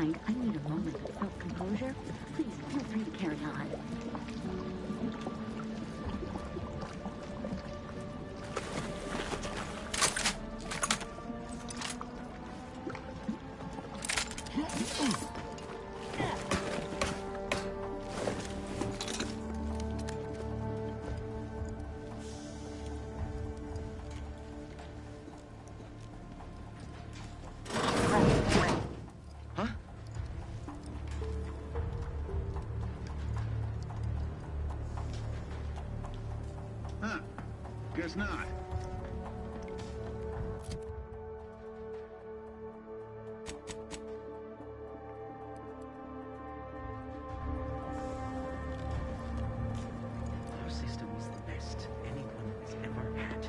mind, I need a moment of self-composure. Please feel free to carry on. Guess not. Our system is the best anyone has ever had.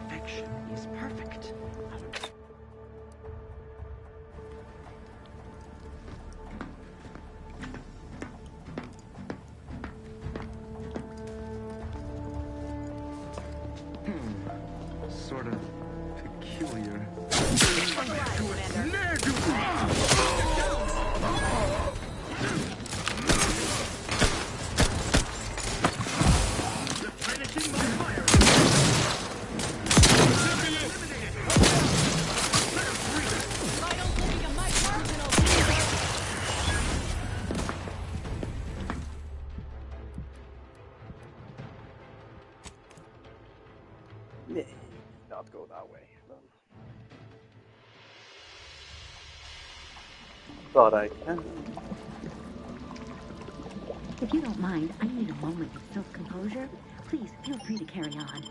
Perfection is perfect. Sort of peculiar. Not go that way. Thought I can. If you don't mind, I need a moment of self-composure. Please feel free to carry on.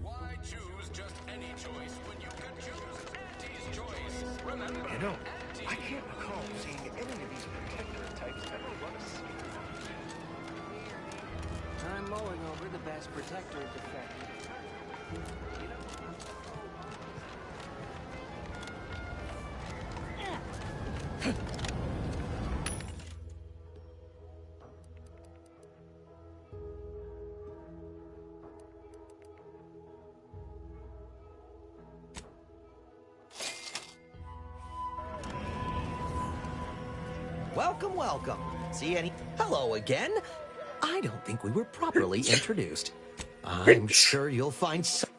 Why choose just any choice when you can choose Auntie's choice? Remember, You know, I can't recall seeing any of these protector types ever run a secret. I'm mulling over the best protector defect. Welcome, welcome. See any? Hello again. I don't think we were properly introduced. I'm sure you'll find some.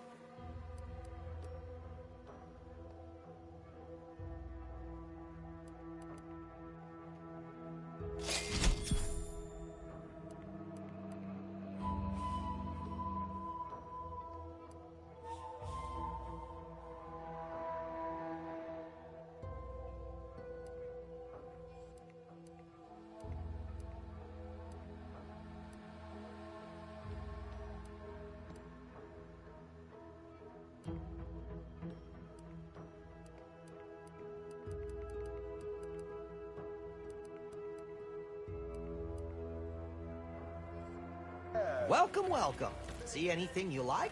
Welcome, welcome. See anything you like?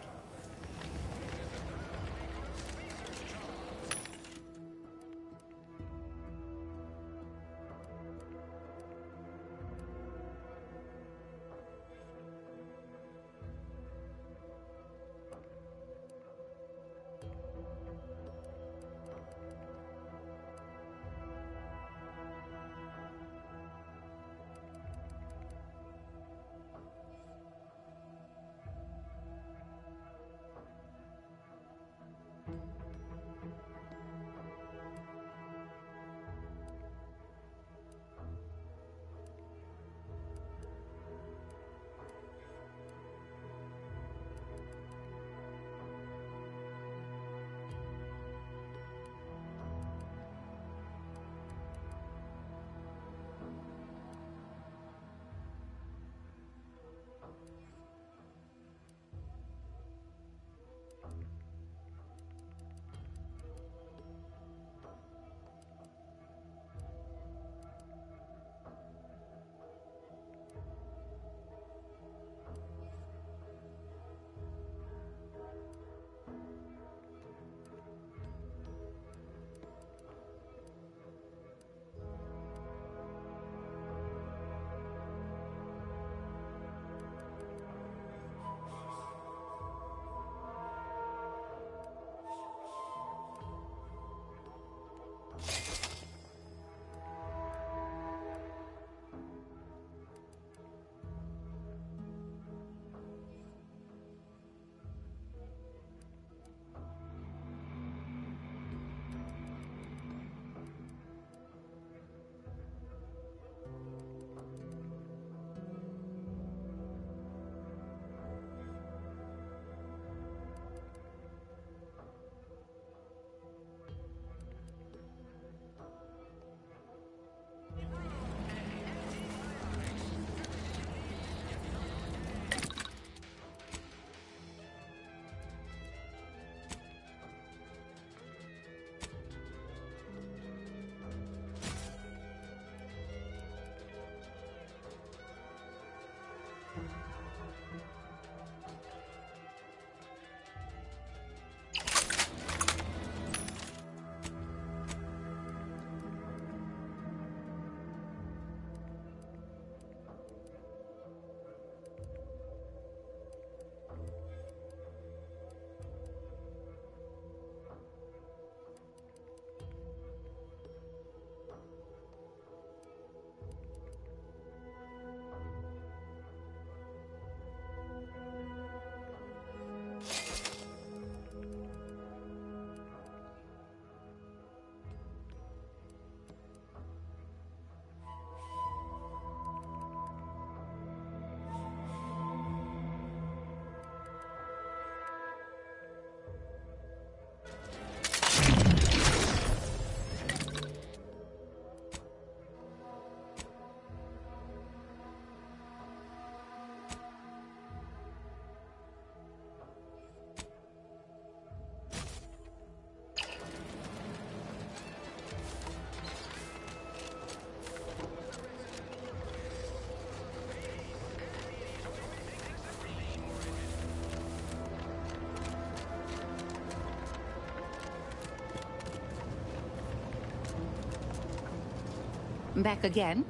Back again?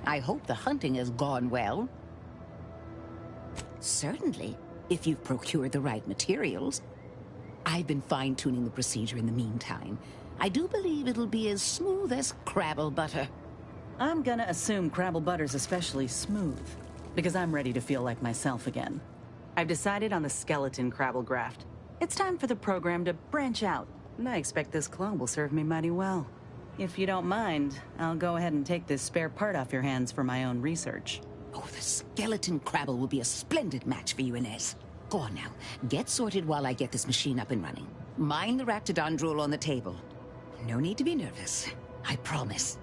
I hope the hunting has gone well. Certainly, if you've procured the right materials. I've been fine-tuning the procedure in the meantime. I do believe it'll be as smooth as Crabble butter. I'm gonna assume Crabble butter's especially smooth, because I'm ready to feel like myself again. I've decided on the skeleton Crabble graft. It's time for the program to branch out, and I expect this clone will serve me mighty well. If you don't mind, I'll go ahead and take this spare part off your hands for my own research. Oh, the skeleton Crabble will be a splendid match for you, Inez. Go on now. Get sorted while I get this machine up and running. Mind the raptidon drool on the table. No need to be nervous. I promise.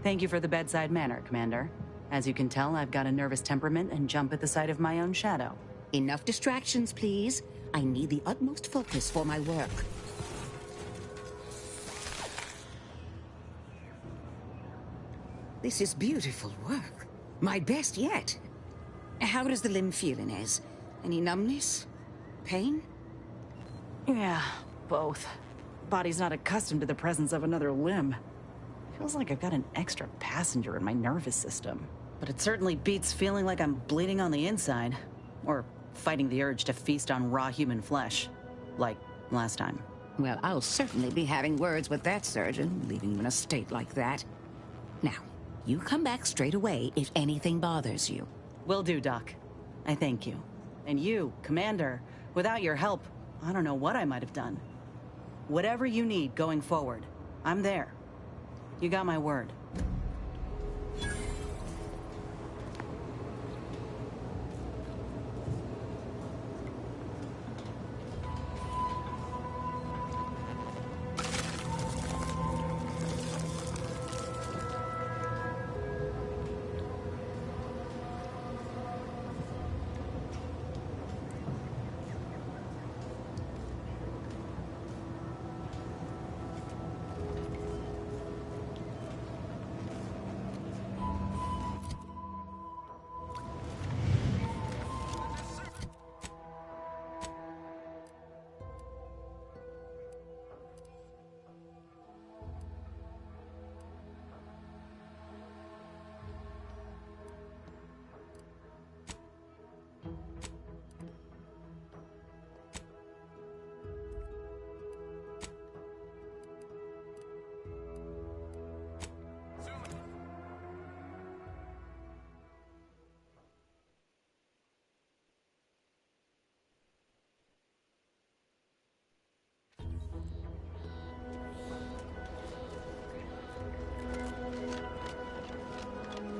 Thank you for the bedside manner, Commander. As you can tell, I've got a nervous temperament and jump at the sight of my own shadow. Enough distractions, please. I need the utmost focus for my work. This is beautiful work. My best yet. How does the limb feel, Inez? Any numbness? Pain? Yeah, both. Body's not accustomed to the presence of another limb. Feels like I've got an extra passenger in my nervous system. But it certainly beats feeling like I'm bleeding on the inside. Or fighting the urge to feast on raw human flesh. Like last time. Well, I'll certainly be having words with that surgeon, leaving you in a state like that. Now, you come back straight away if anything bothers you. Will do, Doc. I thank you. And you, Commander, without your help, I don't know what I might have done. Whatever you need going forward, I'm there. You got my word.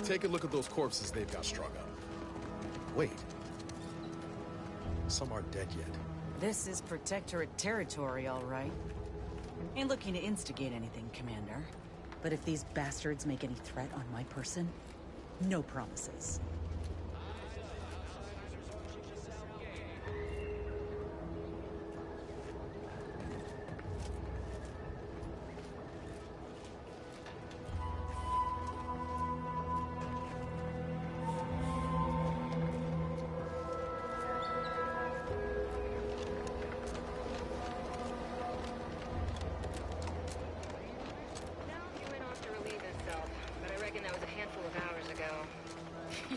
Take a look at those corpses they've got strung up. Wait. Some aren't dead yet. This is Protectorate territory, all right. Ain't looking to instigate anything, Commander. But if these bastards make any threat on my person, no promises.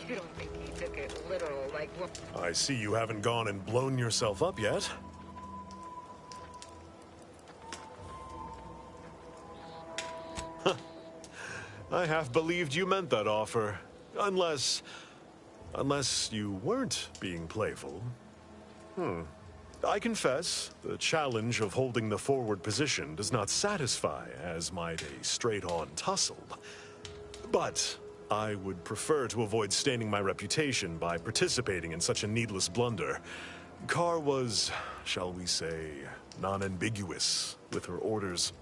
You don't think he took it literal, like... I see you haven't gone and blown yourself up yet. I half believed you meant that offer. Unless you weren't being playful. I confess, the challenge of holding the forward position does not satisfy as might a straight-on tussle. But I would prefer to avoid staining my reputation by participating in such a needless blunder. Carr was, shall we say, non-ambiguous with her orders.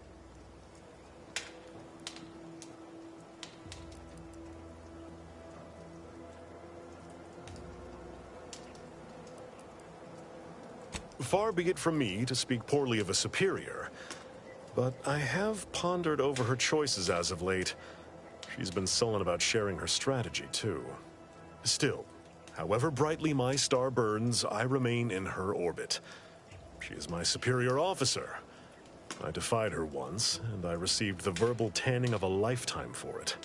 Far be it from me to speak poorly of a superior, but I have pondered over her choices as of late. She's been sullen about sharing her strategy, too. Still, however brightly my star burns, I remain in her orbit. She is my superior officer. I defied her once, and I received the verbal tanning of a lifetime for it.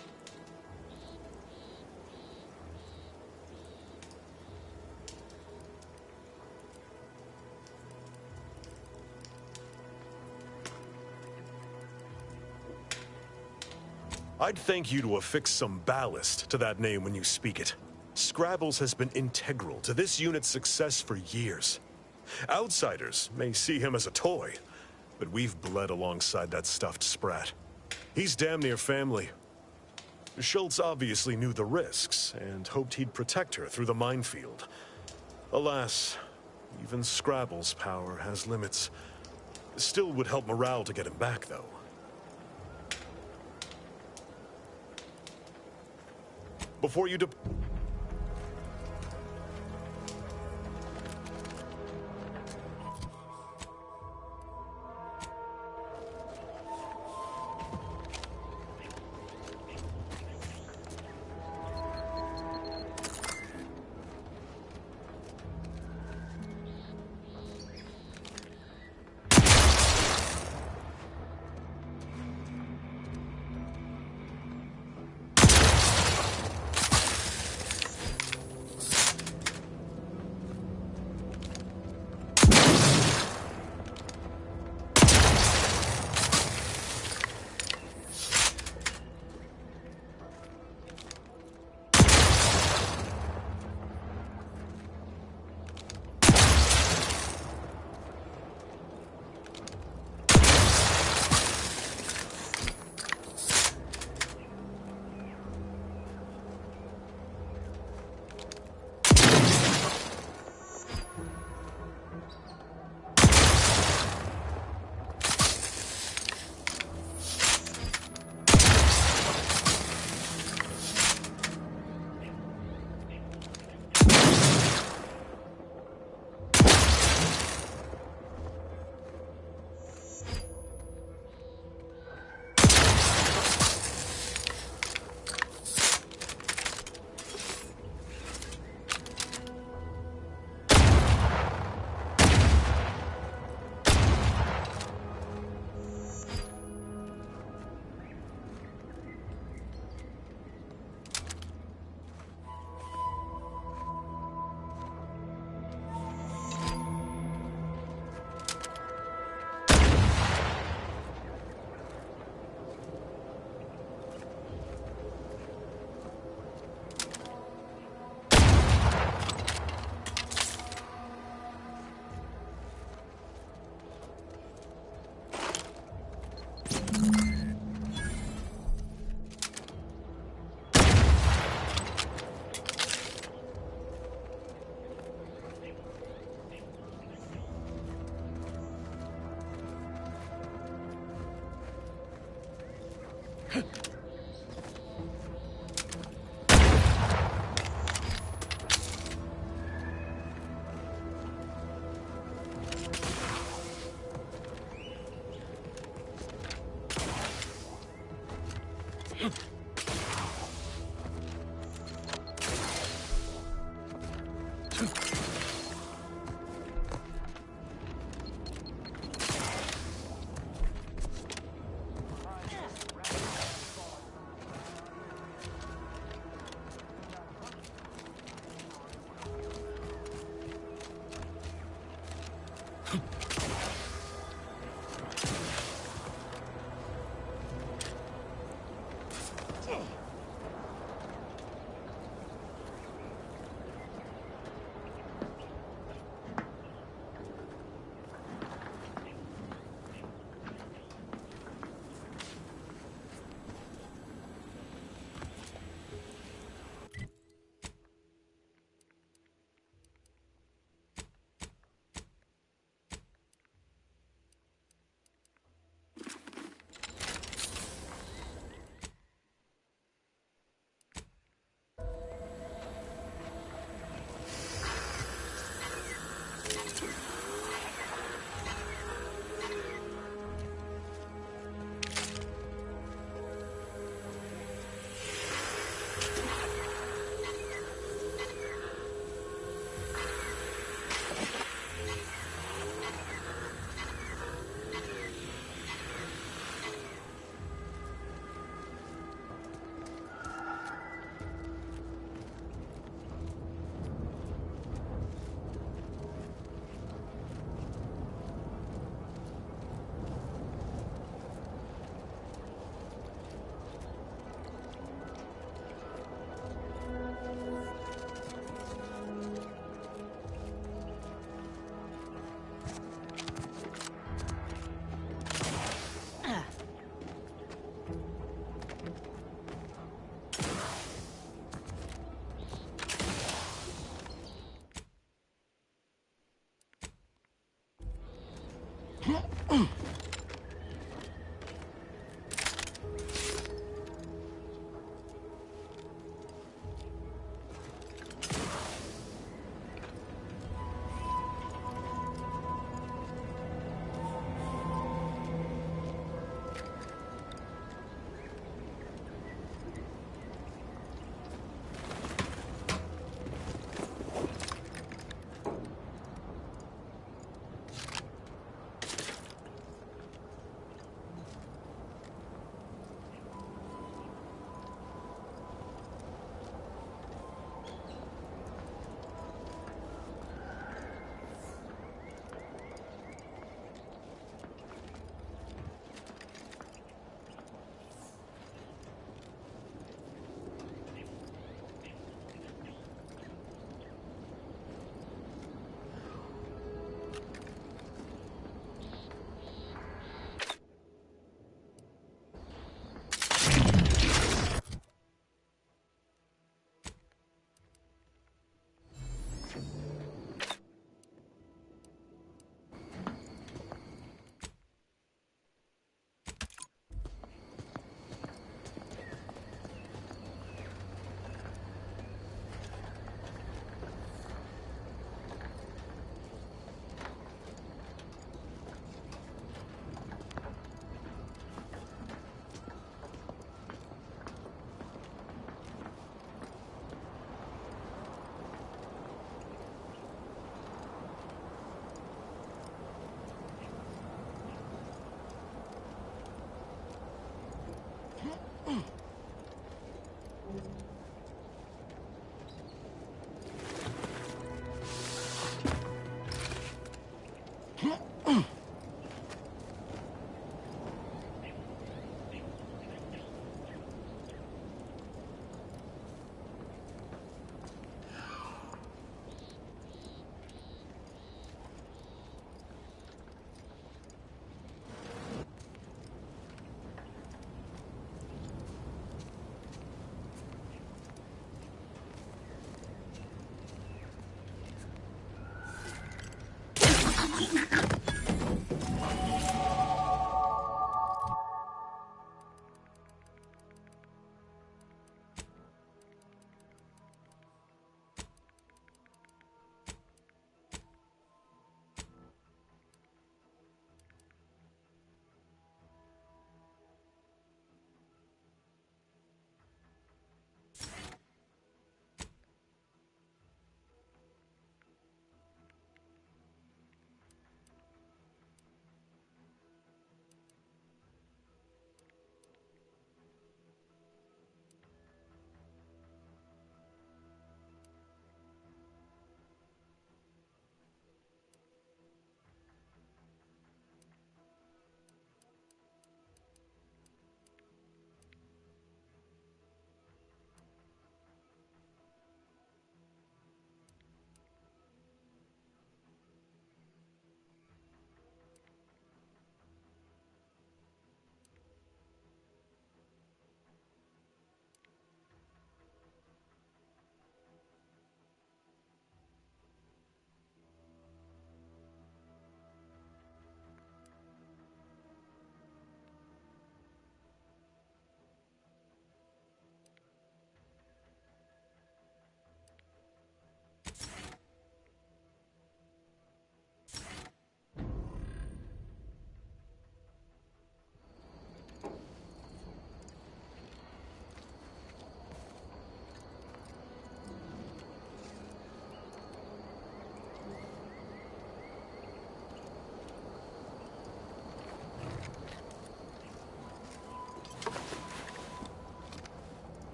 I'd thank you to affix some ballast to that name when you speak it. Scrabbles has been integral to this unit's success for years. Outsiders may see him as a toy, but we've bled alongside that stuffed sprat. He's damn near family. Schultz obviously knew the risks and hoped he'd protect her through the minefield. Alas, even Scrabble's power has limits. Still would help morale to get him back, though. Before you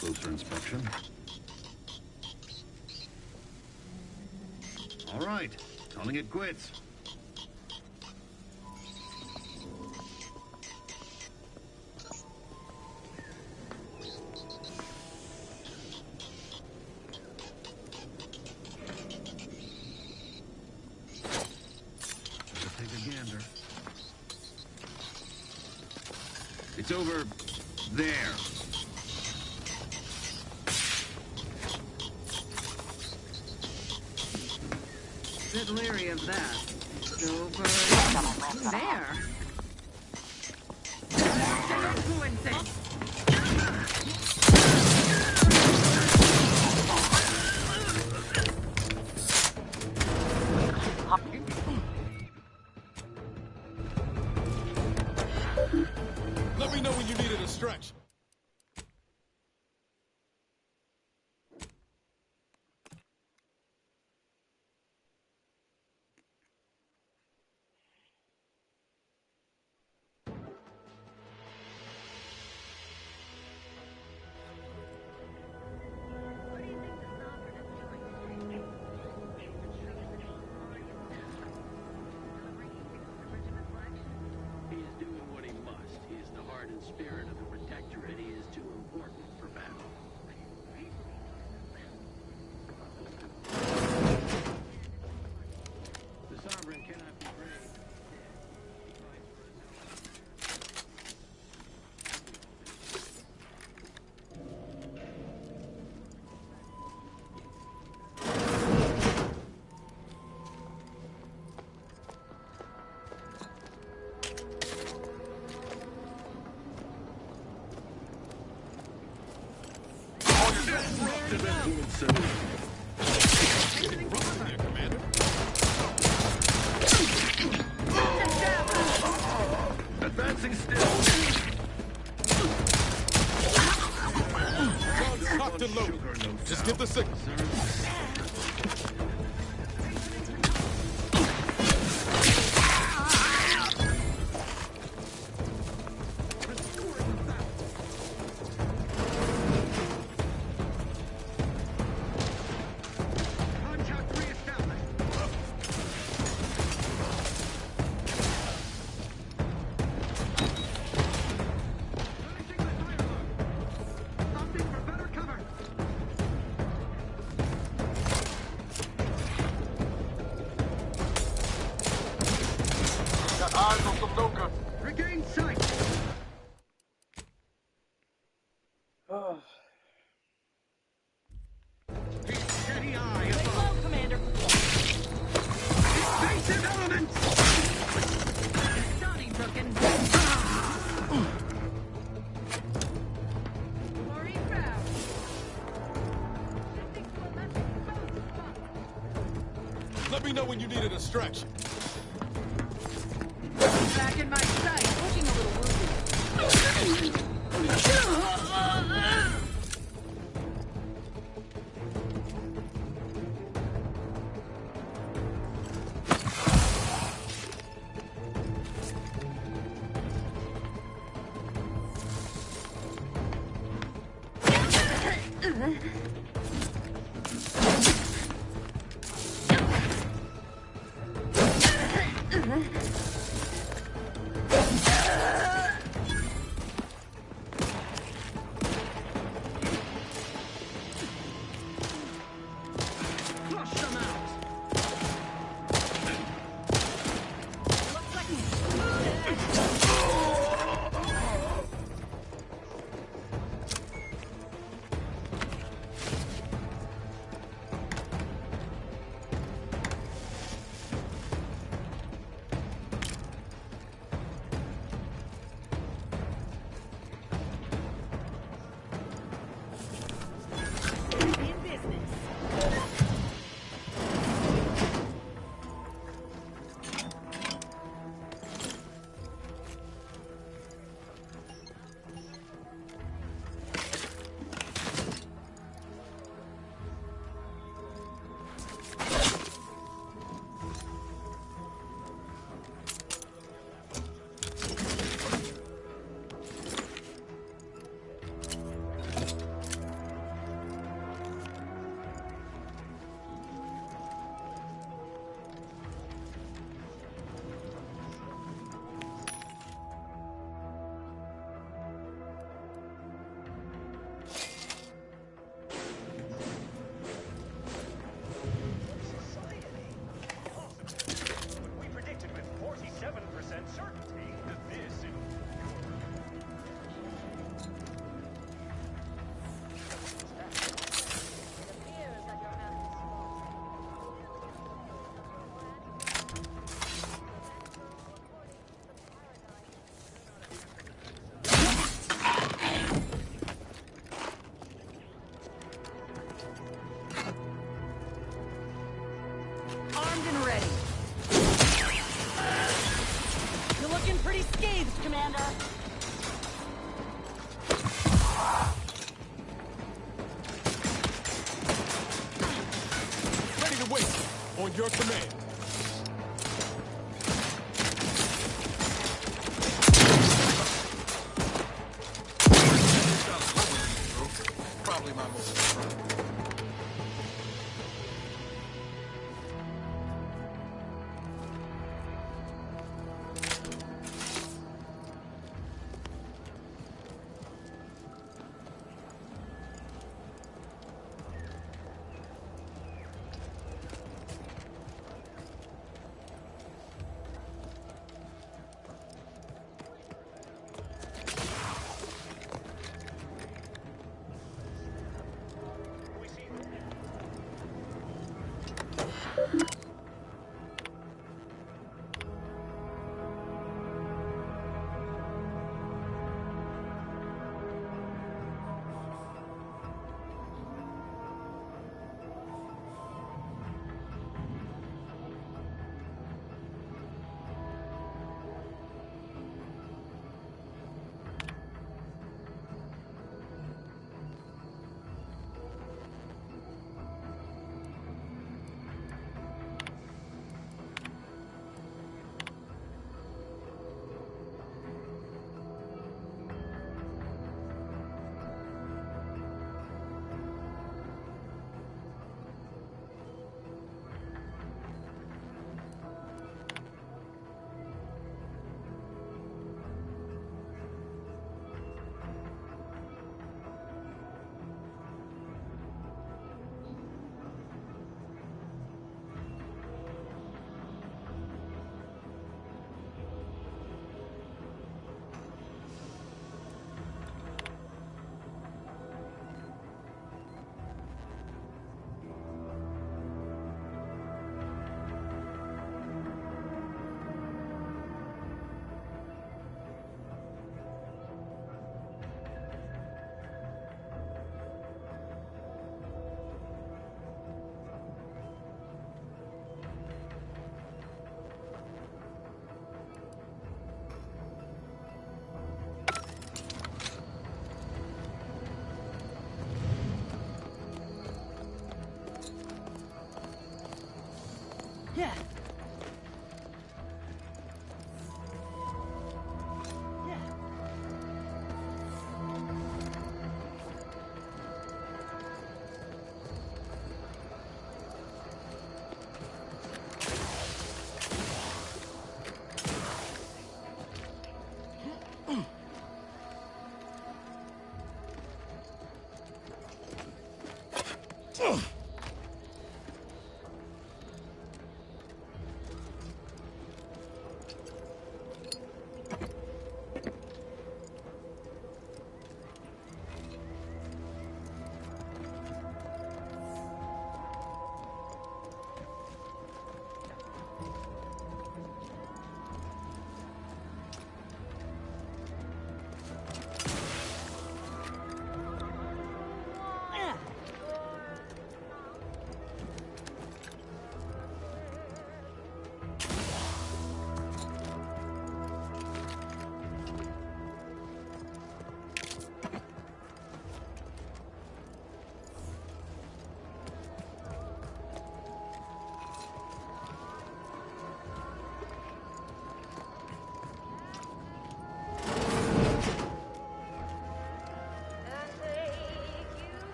Closer inspection. All right, calling it quits. Let's take a gander. It's over there. Bit leery of that. Over there. Let me know when you needed a stretch. He is doing what he must. He is the heart and spirit of the Protectorate. He is to Advancing still. Locked and loaded. Just get the signal. Contact reestablished. Flashing the fire alarm. Opting for better cover. Got eyes on some locusts. Regain sight. Keep steady eye above. Commander. Invasive elements. Donnie Brookin. Let me know when you need a distraction. Back in my sight. Looking a little wounded. Flush them out. We predicted with 47% certainty that this Armed and ready. You're looking pretty scathed, Commander. Ready to wait. On your command. Probably my most. Yeah.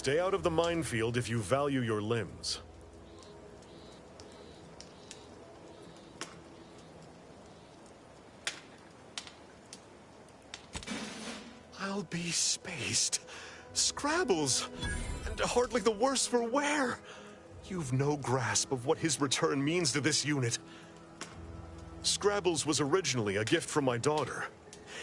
Stay out of the minefield if you value your limbs. I'll be spaced. Scrabbles! And hardly the worse for wear! You've no grasp of what his return means to this unit. Scrabbles was originally a gift from my daughter.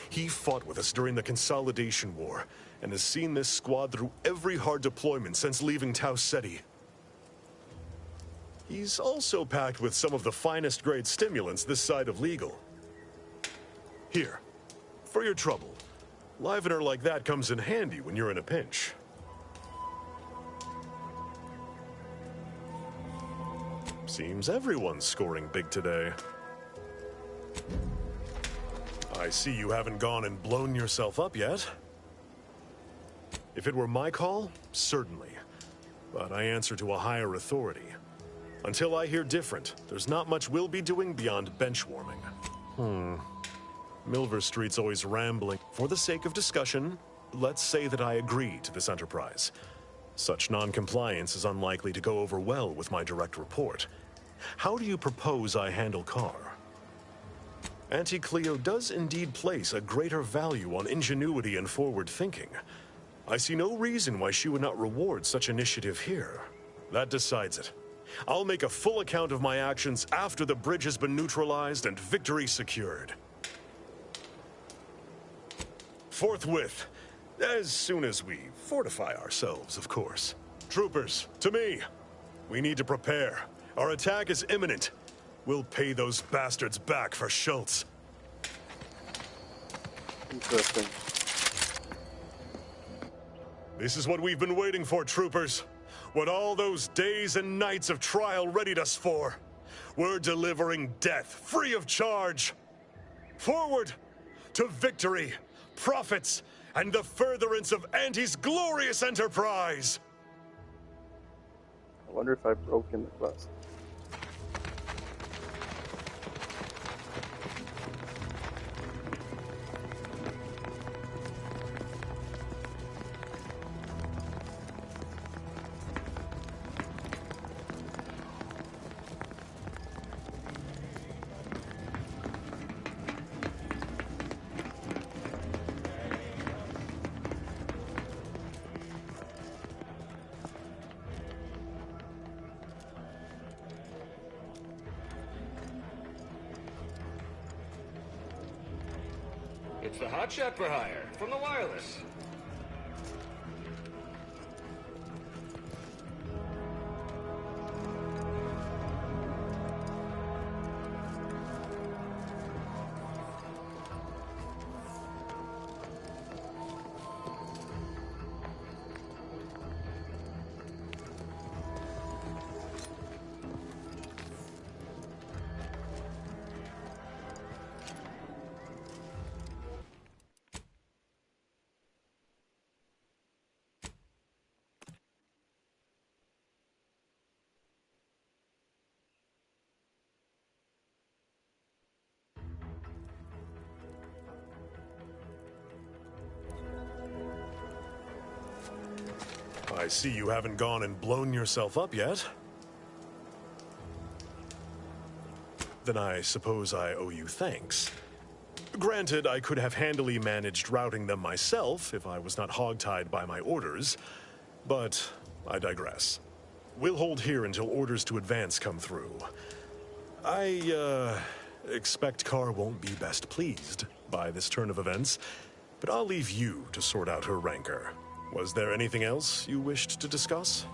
He fought with us during the Consolidation War, and has seen this squad through every hard deployment since leaving Tau Ceti. He's also packed with some of the finest grade stimulants this side of legal. Here, for your trouble. Livener like that comes in handy when you're in a pinch. Seems everyone's scoring big today. I see you haven't gone and blown yourself up yet. If it were my call, certainly. But I answer to a higher authority. Until I hear different, there's not much we'll be doing beyond bench warming. Milver Street's always rambling. For the sake of discussion, let's say that I agree to this enterprise. Such non-compliance is unlikely to go over well with my direct report. How do you propose I handle Carr? Auntie Cleo does indeed place a greater value on ingenuity and forward thinking. I see no reason why she would not reward such initiative here. That decides it. I'll make a full account of my actions after the bridge has been neutralized and victory secured. Forthwith, as soon as we fortify ourselves, of course. Troopers, to me. We need to prepare. Our attack is imminent. We'll pay those bastards back for Schultz. Interesting. This is what we've been waiting for, troopers. What all those days and nights of trial readied us for. We're delivering death, free of charge. Forward to victory, profits, and the furtherance of Auntie's glorious enterprise. I wonder if I've broken the quest. It's the hotshot for hire from the wireless. I see you haven't gone and blown yourself up yet. Then I suppose I owe you thanks. Granted, I could have handily managed routing them myself if I was not hogtied by my orders, but I digress. We'll hold here until orders to advance come through. I expect Carr won't be best pleased by this turn of events, but I'll leave you to sort out her rancor. Was there anything else you wished to discuss?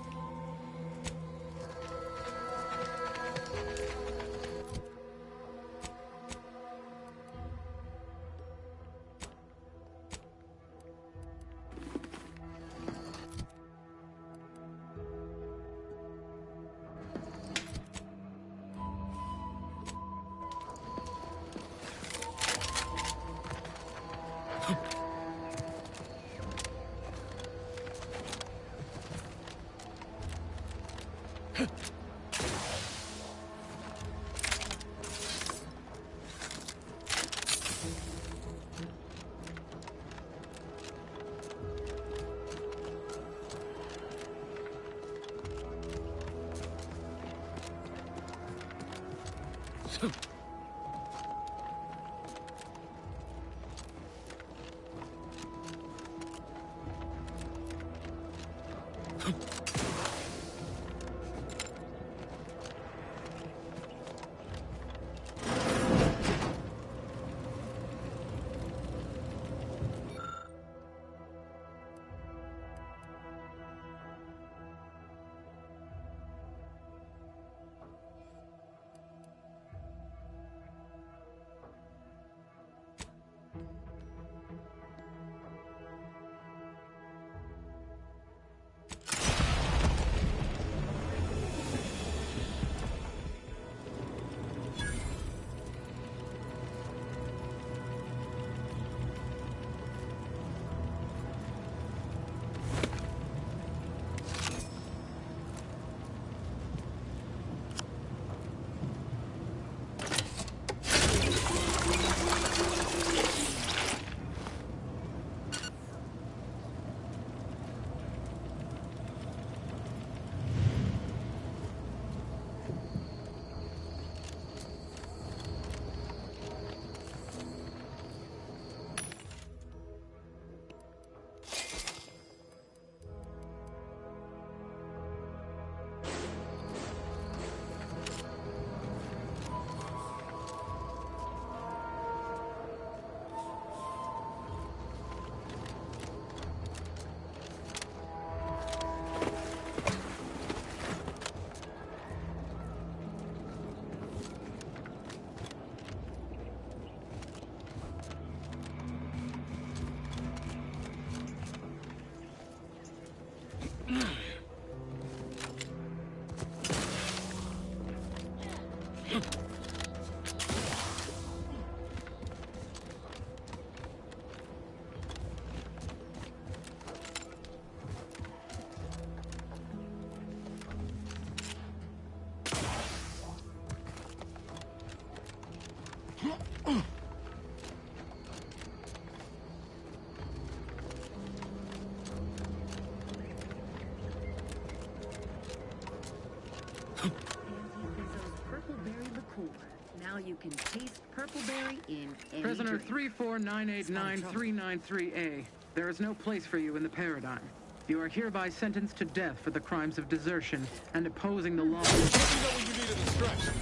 Now you can taste purpleberry in any Prisoner drink. 349893938A. There is no place for you in the paradigm. You are hereby sentenced to death for the crimes of desertion and opposing the law. Let me know when you need a distraction.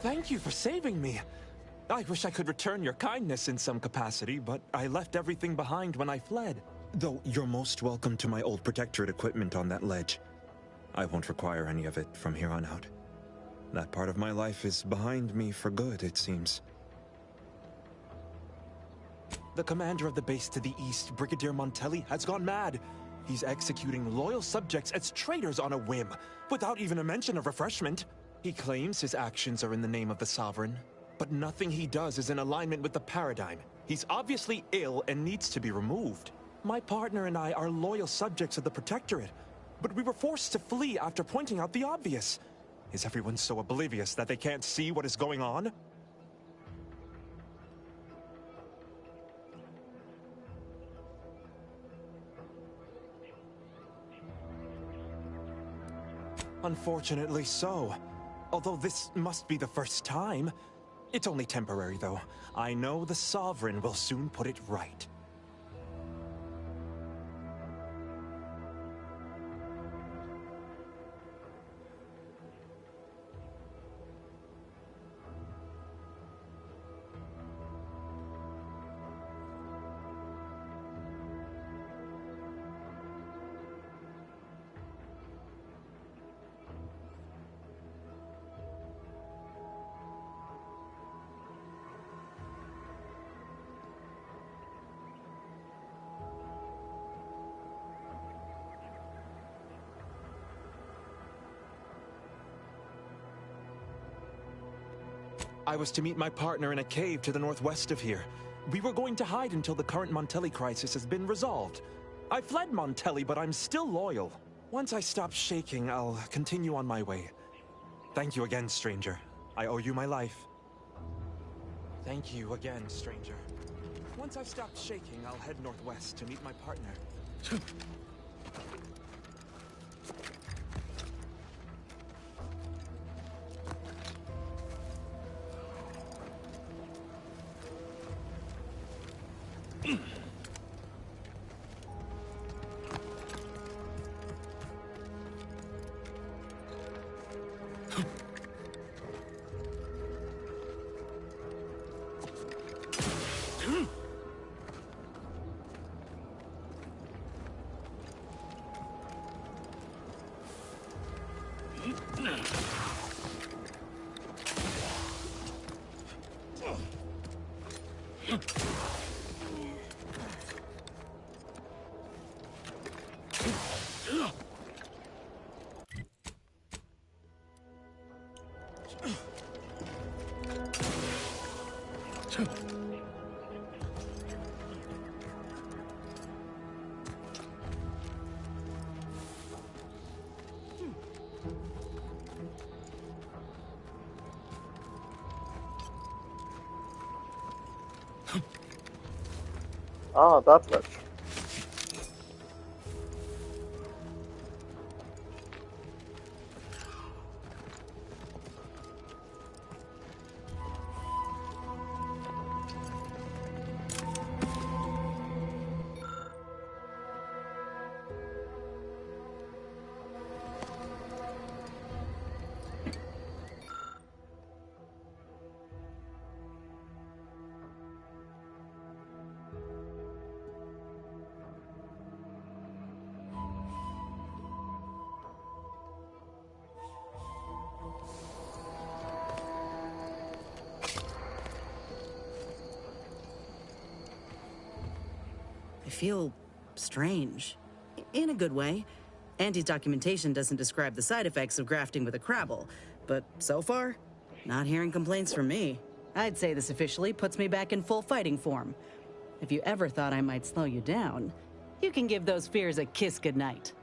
Thank you for saving me. I wish I could return your kindness in some capacity, but I left everything behind when I fled. Though you're most welcome to my old Protectorate equipment on that ledge. I won't require any of it from here on out. That part of my life is behind me for good, it seems. The commander of the base to the east, Brigadier Montelli, has gone mad. He's executing loyal subjects as traitors on a whim, without even a mention of refreshment. He claims his actions are in the name of the Sovereign, but nothing he does is in alignment with the paradigm. He's obviously ill and needs to be removed. My partner and I are loyal subjects of the Protectorate, but we were forced to flee after pointing out the obvious. Is everyone so oblivious that they can't see what is going on? Unfortunately so. Although this must be the first time. It's only temporary, though. I know the Sovereign will soon put it right. I was to meet my partner in a cave to the northwest of here. We were going to hide until the current Montelli crisis has been resolved. I fled Montelli, but I'm still loyal. Once I stop shaking, I'll continue on my way. Thank you again, stranger. I owe you my life. Thank you again, stranger. Once I've stopped shaking, I'll head northwest to meet my partner. Ah, that ledge. I feel strange. In a good way. Andy's documentation doesn't describe the side effects of grafting with a Crabble, but so far, not hearing complaints from me. I'd say this officially puts me back in full fighting form. If you ever thought I might slow you down, you can give those fears a kiss goodnight.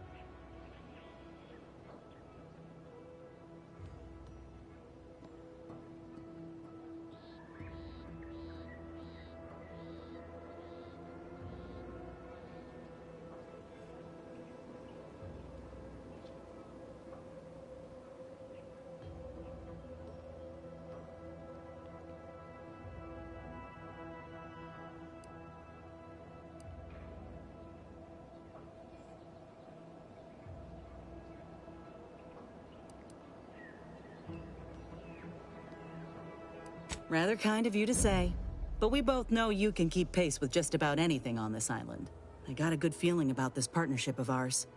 Rather kind of you to say. But we both know you can keep pace with just about anything on this island. I got a good feeling about this partnership of ours.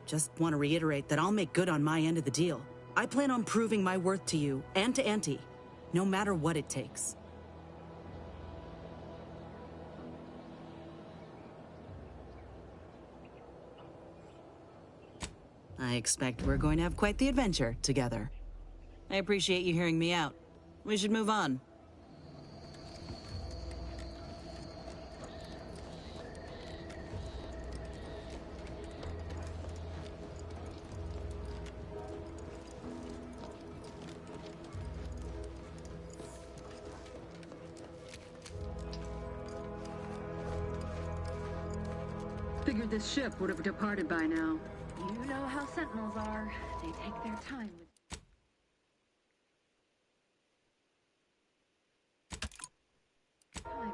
Just want to reiterate that I'll make good on my end of the deal. I plan on proving my worth to you and to Auntie, no matter what it takes. I expect we're going to have quite the adventure together. I appreciate you hearing me out. We should move on. Figured this ship would have departed by now. You know how Sentinels are. They take their time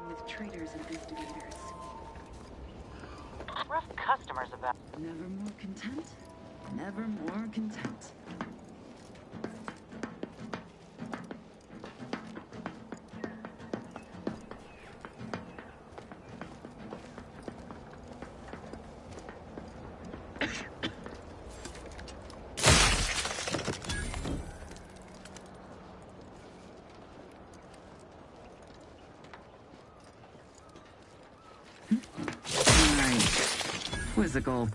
with traders and investigators. Rough customers about. Never more content, never more content. Quizzical.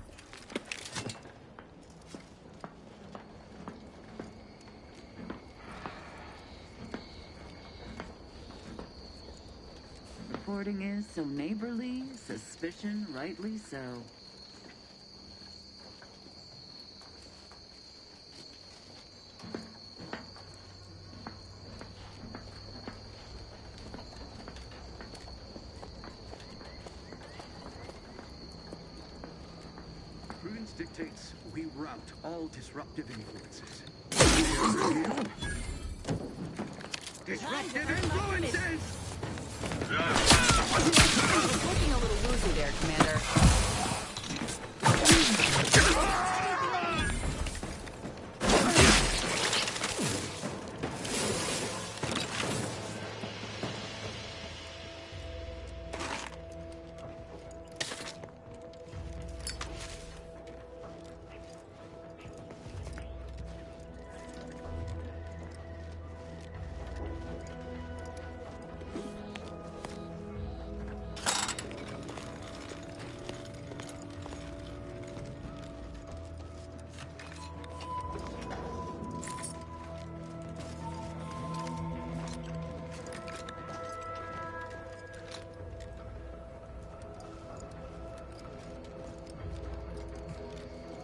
Reporting is so neighborly, suspicion rightly so. Prudence dictates we rout all disruptive influences. Disruptive influences! Looking a little woozy there, Commander.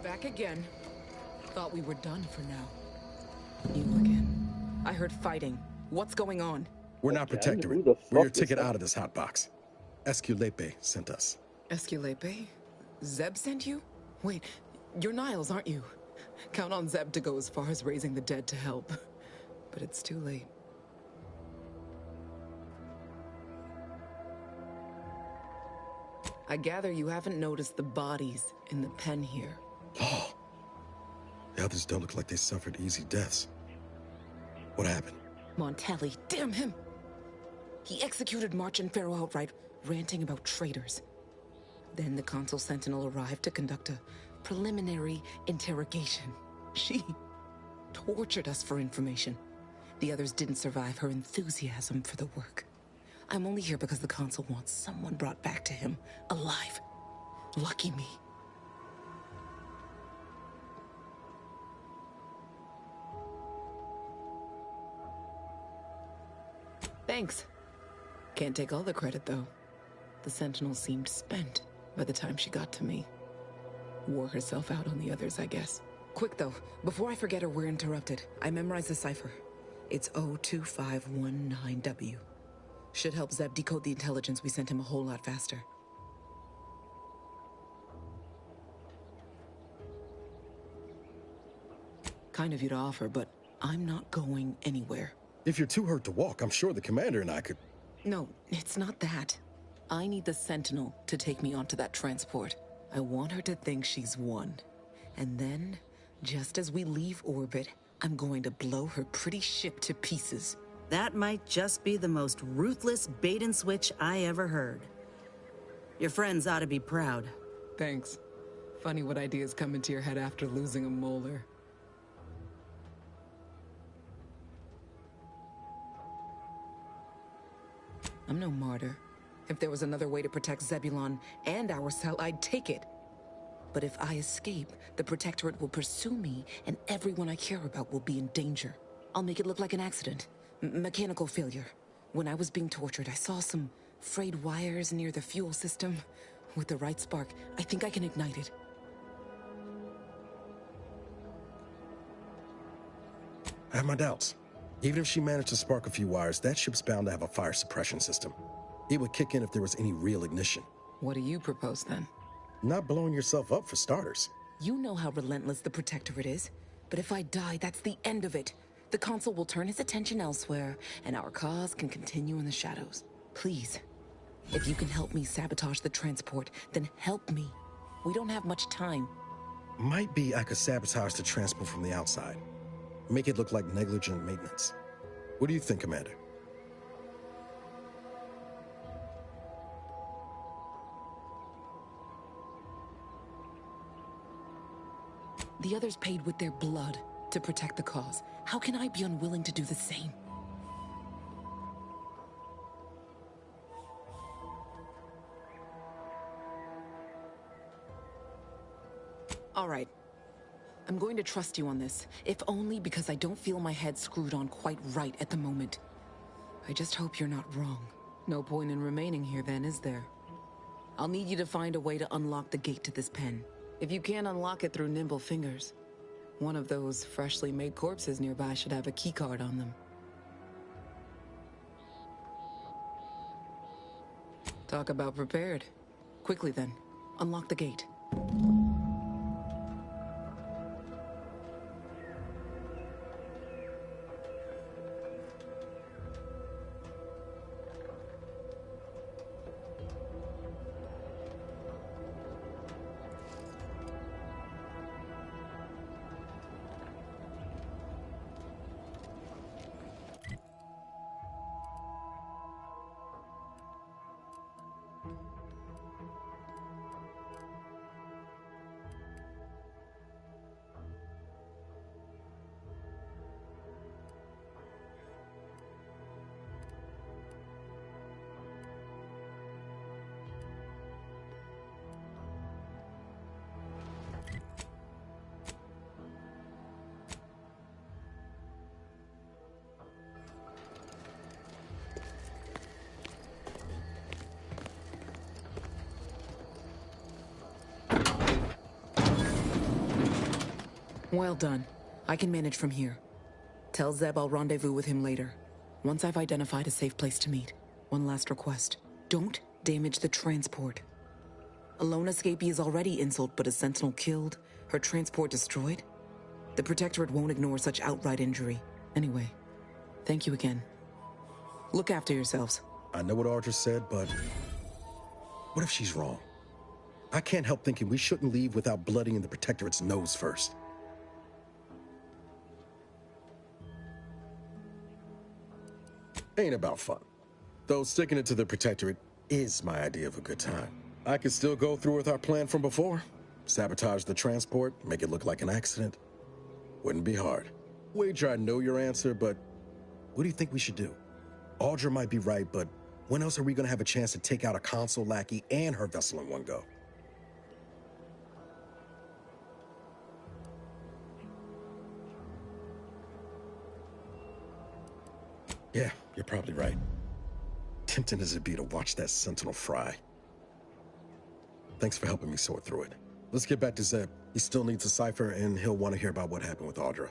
Back again. Thought we were done for now. You again. I heard fighting. What's going on? We're not Protectorate. We're your ticket out of this hotbox. Esculepe sent us. Esculepe? Zeb sent you? Wait, you're Niles, aren't you? Count on Zeb to go as far as raising the dead to help. But it's too late. I gather you haven't noticed the bodies in the pen here. Oh. The others don't look like they suffered easy deaths. What happened? Montelli, damn him! He executed March and Pharaoh outright, ranting about traitors. Then the Consul Sentinel arrived to conduct a preliminary interrogation. She tortured us for information. The others didn't survive her enthusiasm for the work. I'm only here because the Consul wants someone brought back to him, alive. Lucky me. Thanks. Can't take all the credit, though. The Sentinel seemed spent by the time she got to me. Wore herself out on the others, I guess. Quick, though. Before I forget or we're interrupted, I memorized the cipher. It's 02519W. Should help Zeb decode the intelligence we sent him a whole lot faster. Kind of you to offer, but I'm not going anywhere. If you're too hurt to walk, I'm sure the commander and I could... No, it's not that. I need the Sentinel to take me onto that transport. I want her to think she's won. And then, just as we leave orbit, I'm going to blow her pretty ship to pieces. That might just be the most ruthless bait and switch I ever heard. Your friends ought to be proud. Thanks. Funny what ideas come into your head after losing a molar. I'm no martyr. If there was another way to protect Zebulon and our cell, I'd take it. But if I escape, the Protectorate will pursue me, and everyone I care about will be in danger. I'll make it look like an accident. Mechanical failure. When I was being tortured, I saw some frayed wires near the fuel system. With the right spark, I think I can ignite it. I have my doubts. Even if she managed to spark a few wires, that ship's bound to have a fire suppression system. It would kick in if there was any real ignition. What do you propose, then? Not blowing yourself up, for starters. You know how relentless the Protectorate is. But if I die, that's the end of it. The Consul will turn his attention elsewhere, and our cause can continue in the shadows. Please, if you can help me sabotage the transport, then help me. We don't have much time. Might be I could sabotage the transport from the outside. Make it look like negligent maintenance. What do you think, Commander? The others paid with their blood to protect the cause. How can I be unwilling to do the same? All right. I'm going to trust you on this, if only because I don't feel my head screwed on quite right at the moment. I just hope you're not wrong. No point in remaining here then, is there? I'll need you to find a way to unlock the gate to this pen. If you can't unlock it through nimble fingers, one of those freshly made corpses nearby should have a keycard on them. Talk about prepared. Quickly then, unlock the gate. Well done. I can manage from here. Tell Zeb I'll rendezvous with him later, once I've identified a safe place to meet. One last request. Don't damage the transport. A lone escapee is already insult, but a Sentinel killed, her transport destroyed? The Protectorate won't ignore such outright injury. Anyway, thank you again. Look after yourselves. I know what Audra said, but what if she's wrong? I can't help thinking we shouldn't leave without bloodying the Protectorate's nose first. Ain't about fun. Though sticking it to the Protectorate is my idea of a good time. I could still go through with our plan from before. Sabotage the transport, make it look like an accident. Wouldn't be hard. Wager I know your answer, but what do you think we should do? Audra might be right, but when else are we gonna have a chance to take out a Consul lackey and her vessel in one go? Yeah, you're probably right. Tempting as it be to watch that Sentinel fry. Thanks for helping me sort through it. Let's get back to Zeb. He still needs a cipher, and he'll want to hear about what happened with Audra.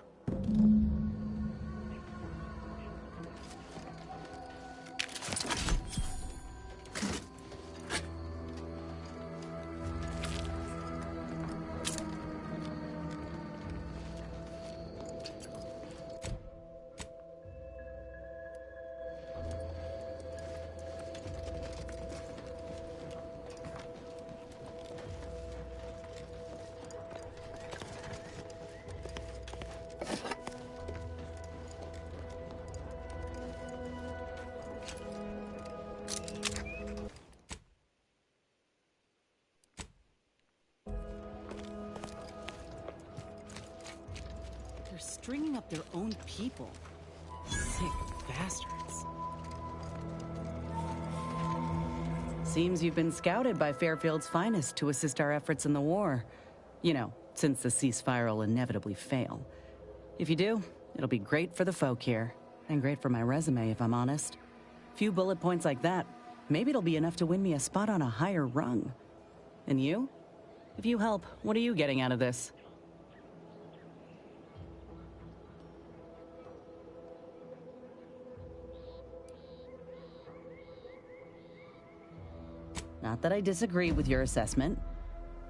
stringing up their own people. Sick bastards. Seems you've been scouted by Fairfield's finest to assist our efforts in the war. You know, since the ceasefire will inevitably fail. If you do, it'll be great for the folk here. And great for my resume, if I'm honest. Few bullet points like that, maybe it'll be enough to win me a spot on a higher rung. And you? If you help, what are you getting out of this? Not that I disagree with your assessment,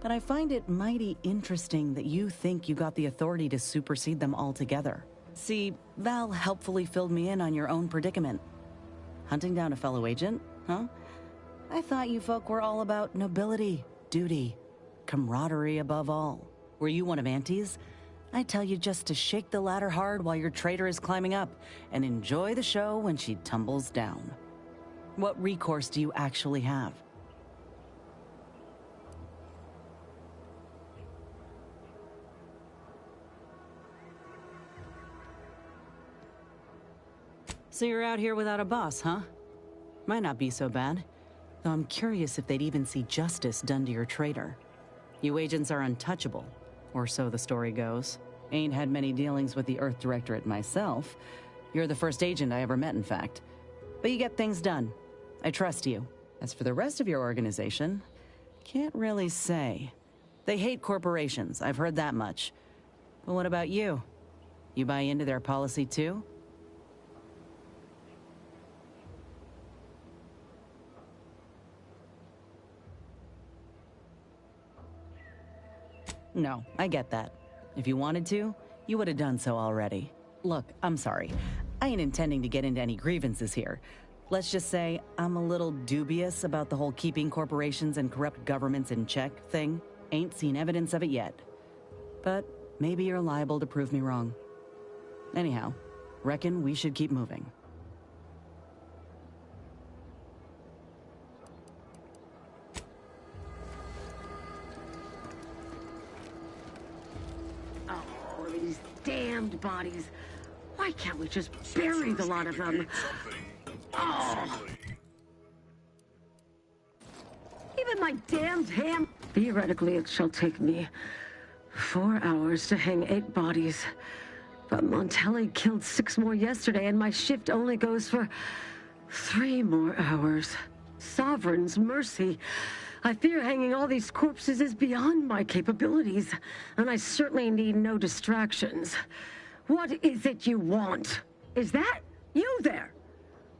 but I find it mighty interesting that you think you got the authority to supersede them altogether. See, Val helpfully filled me in on your own predicament. Hunting down a fellow agent, huh? I thought you folk were all about nobility, duty, camaraderie above all. Were you one of Auntie's? I tell you just to shake the ladder hard while your traitor is climbing up, and enjoy the show when she tumbles down. What recourse do you actually have? So you're out here without a boss, huh? Might not be so bad. Though I'm curious if they'd even see justice done to your traitor. You agents are untouchable, or so the story goes. Ain't had many dealings with the Earth Directorate myself. You're the first agent I ever met, in fact. But you get things done. I trust you. As for the rest of your organization, can't really say. They hate corporations, I've heard that much. But what about you? You buy into their policy too? No, I get that. If you wanted to, you would have done so already. Look, I'm sorry. I ain't intending to get into any grievances here. Let's just say I'm a little dubious about the whole keeping corporations and corrupt governments in check thing. Ain't seen evidence of it yet. But maybe you're liable to prove me wrong. Anyhow, reckon we should keep moving. These damned bodies. Why can't we just bury the lot of them? Oh. Even my damned ham. Theoretically, it shall take me 4 hours to hang 8 bodies. But Montelli killed 6 more yesterday, and my shift only goes for 3 more hours. Sovereign's mercy. I fear hanging all these corpses is beyond my capabilities, and I certainly need no distractions. What is it you want? Is that you there?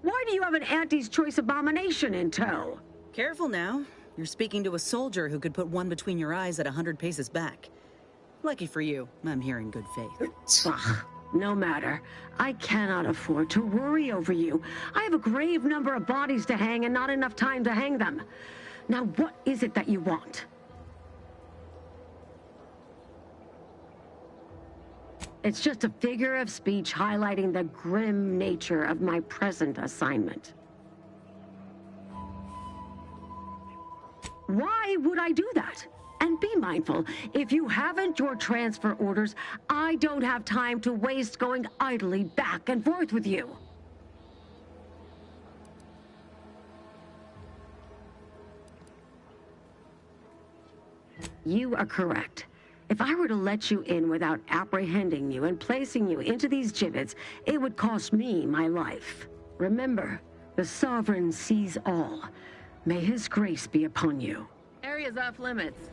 Why do you have an Auntie's Choice abomination in tow? Careful now. You're speaking to a soldier who could put one between your eyes at 100 paces back. Lucky for you, I'm here in good faith. Ugh, no matter. I cannot afford to worry over you. I have a grave number of bodies to hang and not enough time to hang them. Now, what is it that you want? It's just a figure of speech highlighting the grim nature of my present assignment. Why would I do that? And be mindful, if you haven't your transfer orders, I don't have time to waste going idly back and forth with you. You are correct. If I were to let you in without apprehending you and placing you into these gibbets, it would cost me my life. Remember, the Sovereign sees all. May his grace be upon you. Area's off limits.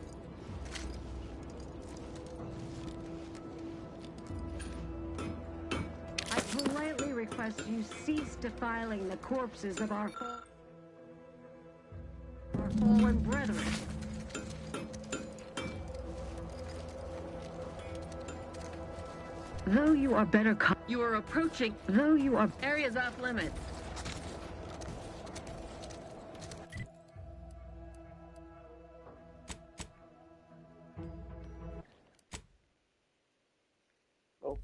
I politely request you cease defiling the corpses of our fallen brethren. Though you are better you are approaching, though you are areas off limits. Oh.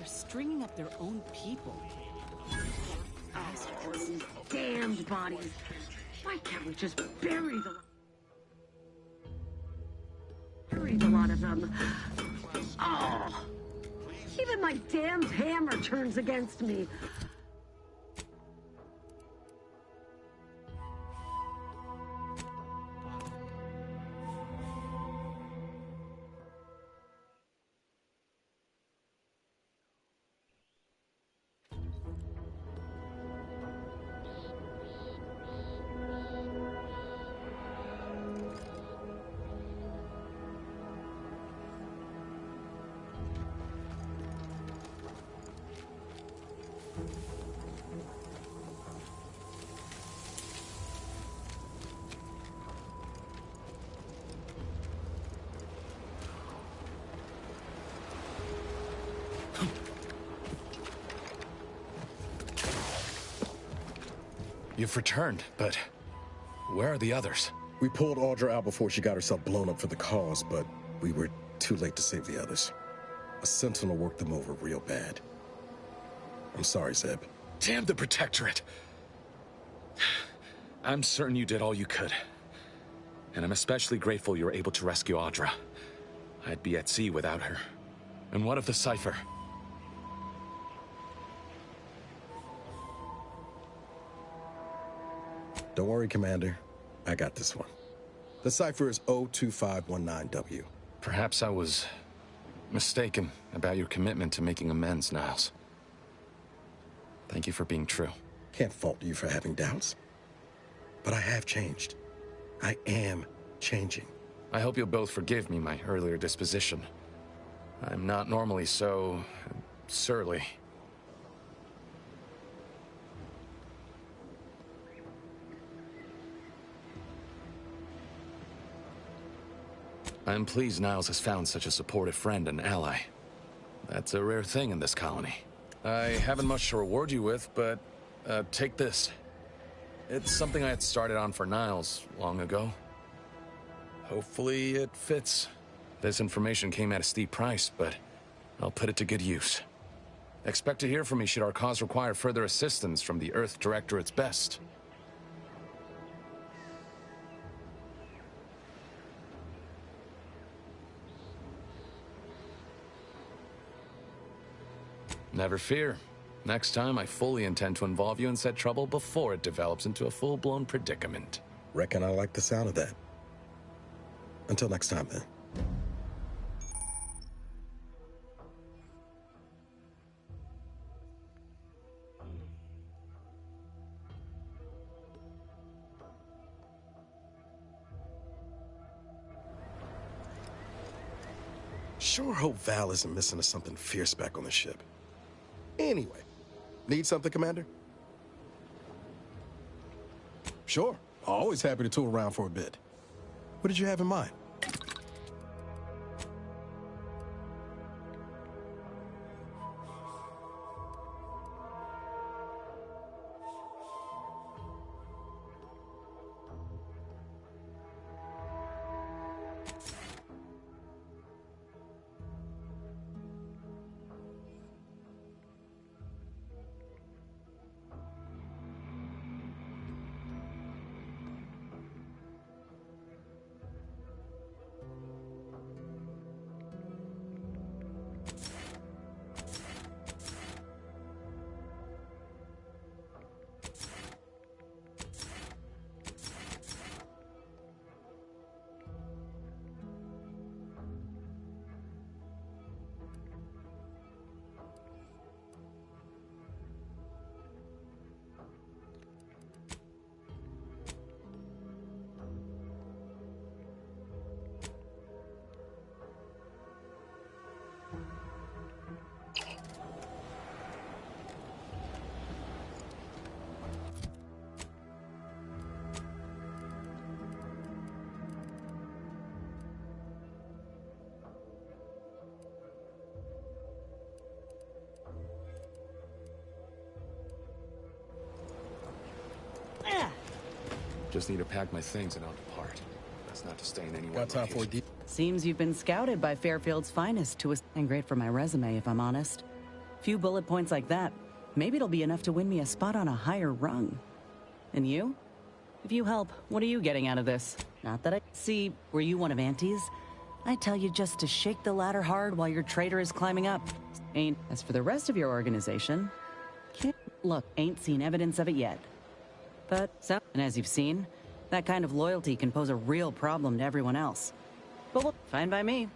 They're stringing up their own people. Oh, these damned bodies. Why can't we just bury the lot of them? Oh! Even my damned hammer turns against me. You've returned, but where are the others? We pulled Audra out before she got herself blown up for the cause, but we were too late to save the others. A Sentinel worked them over real bad. I'm sorry, Zeb. Damn the Protectorate! I'm certain you did all you could. And I'm especially grateful you were able to rescue Audra. I'd be at sea without her. And what of the Cypher? Don't worry, Commander. I got this one. The cipher is 02519W. Perhaps I was mistaken about your commitment to making amends, Niles. Thank you for being true. Can't fault you for having doubts. But I have changed. I am changing. I hope you'll both forgive me my earlier disposition. I'm not normally so surly. I'm pleased Niles has found such a supportive friend and ally. That's a rare thing in this colony. I haven't much to reward you with, but take this. It's something I had started on for Niles long ago. Hopefully it fits. This information came at a steep price, but I'll put it to good use. Expect to hear from me should our cause require further assistance from the Earth Directorate's best. Never fear. Next time, I fully intend to involve you in said trouble before it develops into a full-blown predicament. Reckon I like the sound of that. Until next time, then. Sure hope Val isn't missing us something fierce back on the ship. Anyway, need something, Commander? Sure. Always happy to tool around for a bit. What did you have in mind? Just need to pack my things and I'll depart. That's not to stay in anywhere. Got time for a Seems you've been scouted by Fairfield's finest and great for my resume, if I'm honest. Few bullet points like that, maybe it'll be enough to win me a spot on a higher rung. And you? If you help, what are you getting out of this? Not that I see. Were you one of Auntie's? I tell you just to shake the ladder hard while your traitor is climbing up. Ain't. As for the rest of your organization, ain't seen evidence of it yet. But so, and as you've seen, that kind of loyalty can pose a real problem to everyone else. But look, fine by me.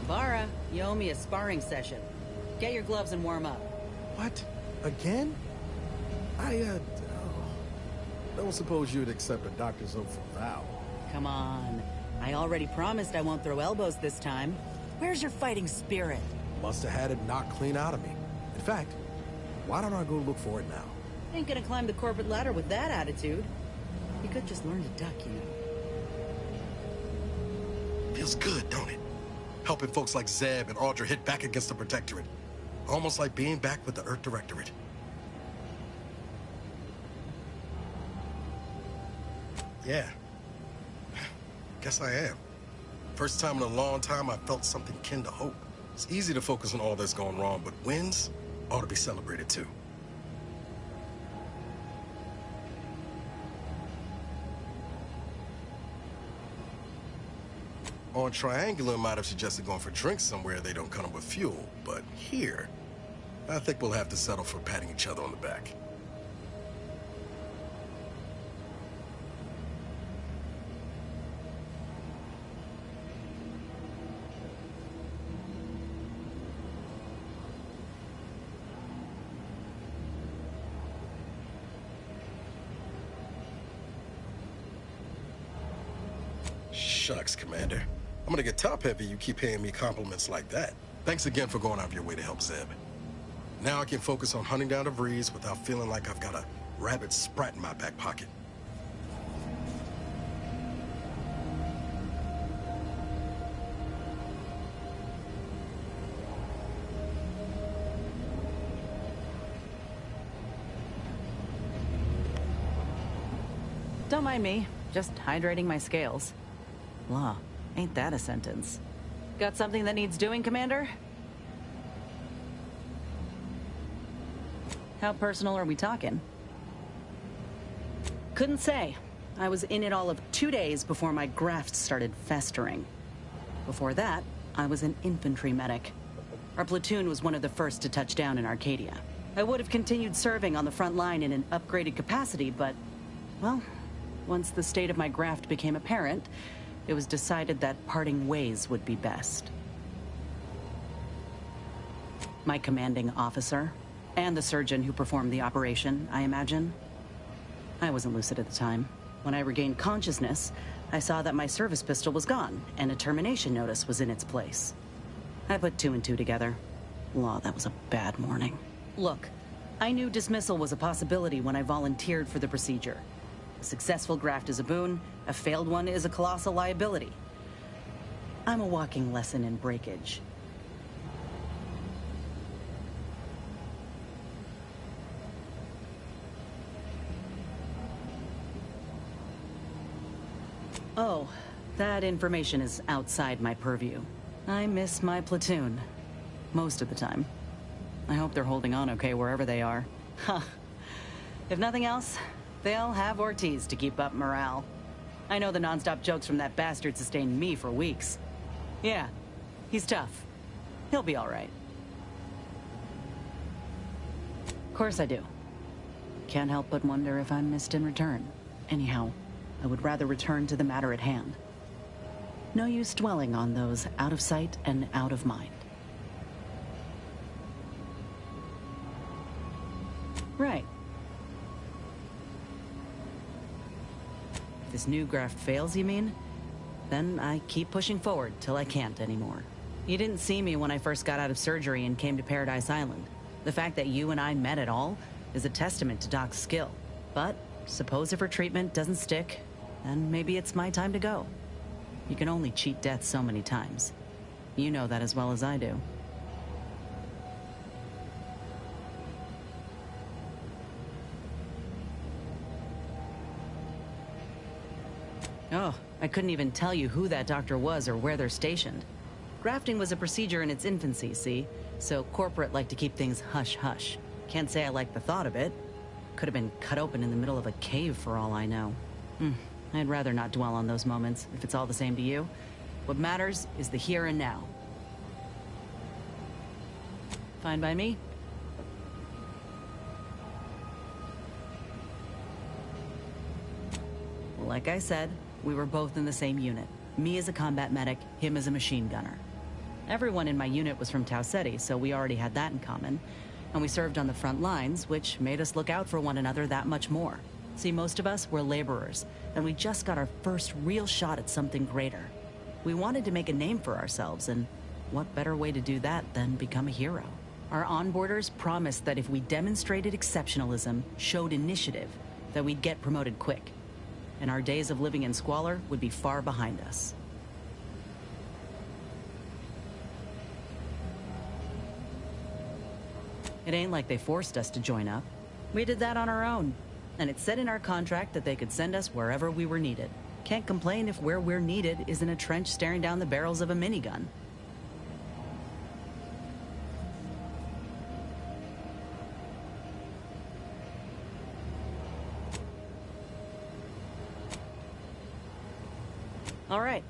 Bara, you owe me a sparring session. Get your gloves and warm up. What? Again? I don't suppose you'd accept a doctor's oath for vow. Come on. I already promised I won't throw elbows this time. Where's your fighting spirit? Must have had it knocked clean out of me. In fact, why don't I go look for it now? Ain't gonna climb the corporate ladder with that attitude. You could just learn to duck, you know. Feels good, don't it? Helping folks like Zeb and Audra hit back against the Protectorate. Almost like being back with the Earth Directorate. Yeah. Guess I am. First time in a long time I felt something kin to hope. It's easy to focus on all that's going wrong, but wins ought to be celebrated too. On Triangular might have suggested going for drinks somewhere they don't come with fuel, but here, I think we'll have to settle for patting each other on the back. Shucks, Commander. I'm gonna get top-heavy you keep paying me compliments like that. Thanks again for going out of your way to help Zeb. Now I can focus on hunting down the Vrees without feeling like I've got a rabid sprat in my back pocket. Don't mind me, just hydrating my scales. Law, ain't that a sentence? Got something that needs doing, Commander? How personal are we talking? Couldn't say. I was in it all of 2 days before my graft started festering. Before that, I was an infantry medic. Our platoon was one of the first to touch down in Arcadia. I would have continued serving on the front line in an upgraded capacity, but, well, once the state of my graft became apparent, it was decided that parting ways would be best. My commanding officer, and the surgeon who performed the operation, I imagine. I wasn't lucid at the time. When I regained consciousness, I saw that my service pistol was gone, and a termination notice was in its place. I put 2 and 2 together. Law, that was a bad morning. Look, I knew dismissal was a possibility when I volunteered for the procedure. A successful graft is a boon, a failed one is a colossal liability. I'm a walking lesson in breakage. Oh, that information is outside my purview. I miss my platoon. Most of the time. I hope they're holding on okay wherever they are. Huh. If nothing else, they'll have Ortiz to keep up morale. I know the nonstop jokes from that bastard sustained me for weeks. Yeah, he's tough. He'll be all right. Of course I do. Can't help but wonder if I'm missed in return. Anyhow, I would rather return to the matter at hand. No use dwelling on those out of sight and out of mind. Right. If this new graft fails, you mean? Then I keep pushing forward till I can't anymore. You didn't see me when I first got out of surgery and came to Paradise Island. The fact that you and I met at all is a testament to Doc's skill. But suppose if her treatment doesn't stick, then maybe it's my time to go. You can only cheat death so many times. You know that as well as I do. Oh, I couldn't even tell you who that doctor was or where they're stationed. Grafting was a procedure in its infancy, see? So corporate like to keep things hush-hush. Can't say I like the thought of it. Could have been cut open in the middle of a cave for all I know. I'd rather not dwell on those moments, if it's all the same to you. What matters is the here and now. Fine by me. Like I said, we were both in the same unit. Me as a combat medic, him as a machine gunner. Everyone in my unit was from Tau Ceti, so we already had that in common. And we served on the front lines, which made us look out for one another that much more. See, most of us were laborers, and we just got our first real shot at something greater. We wanted to make a name for ourselves, and what better way to do that than become a hero? Our onboarders promised that if we demonstrated exceptionalism, showed initiative, that we'd get promoted quick. And our days of living in squalor would be far behind us. It ain't like they forced us to join up. We did that on our own. And it said in our contract that they could send us wherever we were needed. Can't complain if where we're needed is in a trench staring down the barrels of a minigun. All right.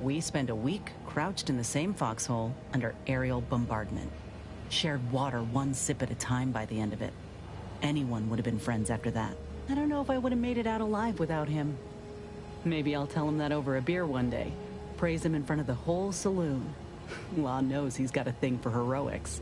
We spent a week crouched in the same foxhole under aerial bombardment. Shared water one sip at a time by the end of it. Anyone would have been friends after that. I don't know if I would have made it out alive without him. Maybe I'll tell him that over a beer one day. Praise him in front of the whole saloon. Law knows he's got a thing for heroics.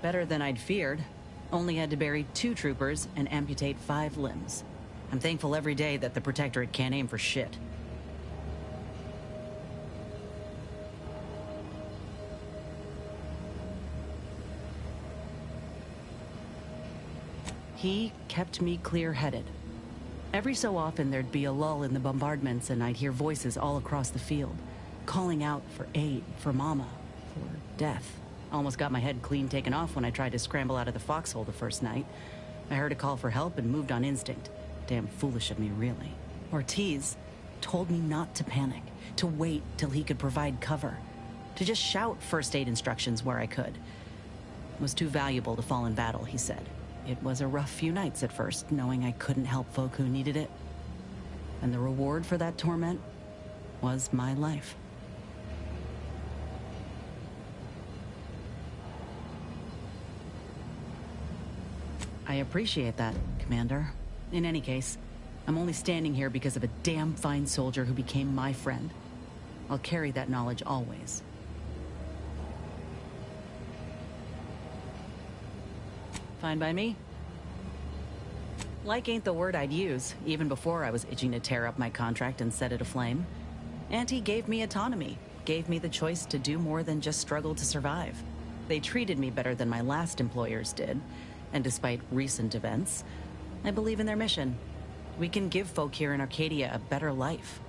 Better than I'd feared. Only had to bury 2 troopers and amputate 5 limbs. I'm thankful every day that the Protectorate can't aim for shit. He kept me clear-headed. Every so often, there'd be a lull in the bombardments, and I'd hear voices all across the field, calling out for aid, for Mama, for death. Almost got my head clean taken off when I tried to scramble out of the foxhole the first night. I heard a call for help and moved on instinct. Damn foolish of me, really. Ortiz told me not to panic, to wait till he could provide cover, to just shout first aid instructions where I could. It was too valuable to fall in battle, he said. It was a rough few nights at first, knowing I couldn't help folk who needed it. And the reward for that torment was my life. I appreciate that, Commander. In any case, I'm only standing here because of a damn fine soldier who became my friend. I'll carry that knowledge always. Fine by me. Like ain't the word I'd use, even before I was itching to tear up my contract and set it aflame. Auntie gave me autonomy, gave me the choice to do more than just struggle to survive. They treated me better than my last employers did, and despite recent events, I believe in their mission. We can give folk here in Arcadia a better life.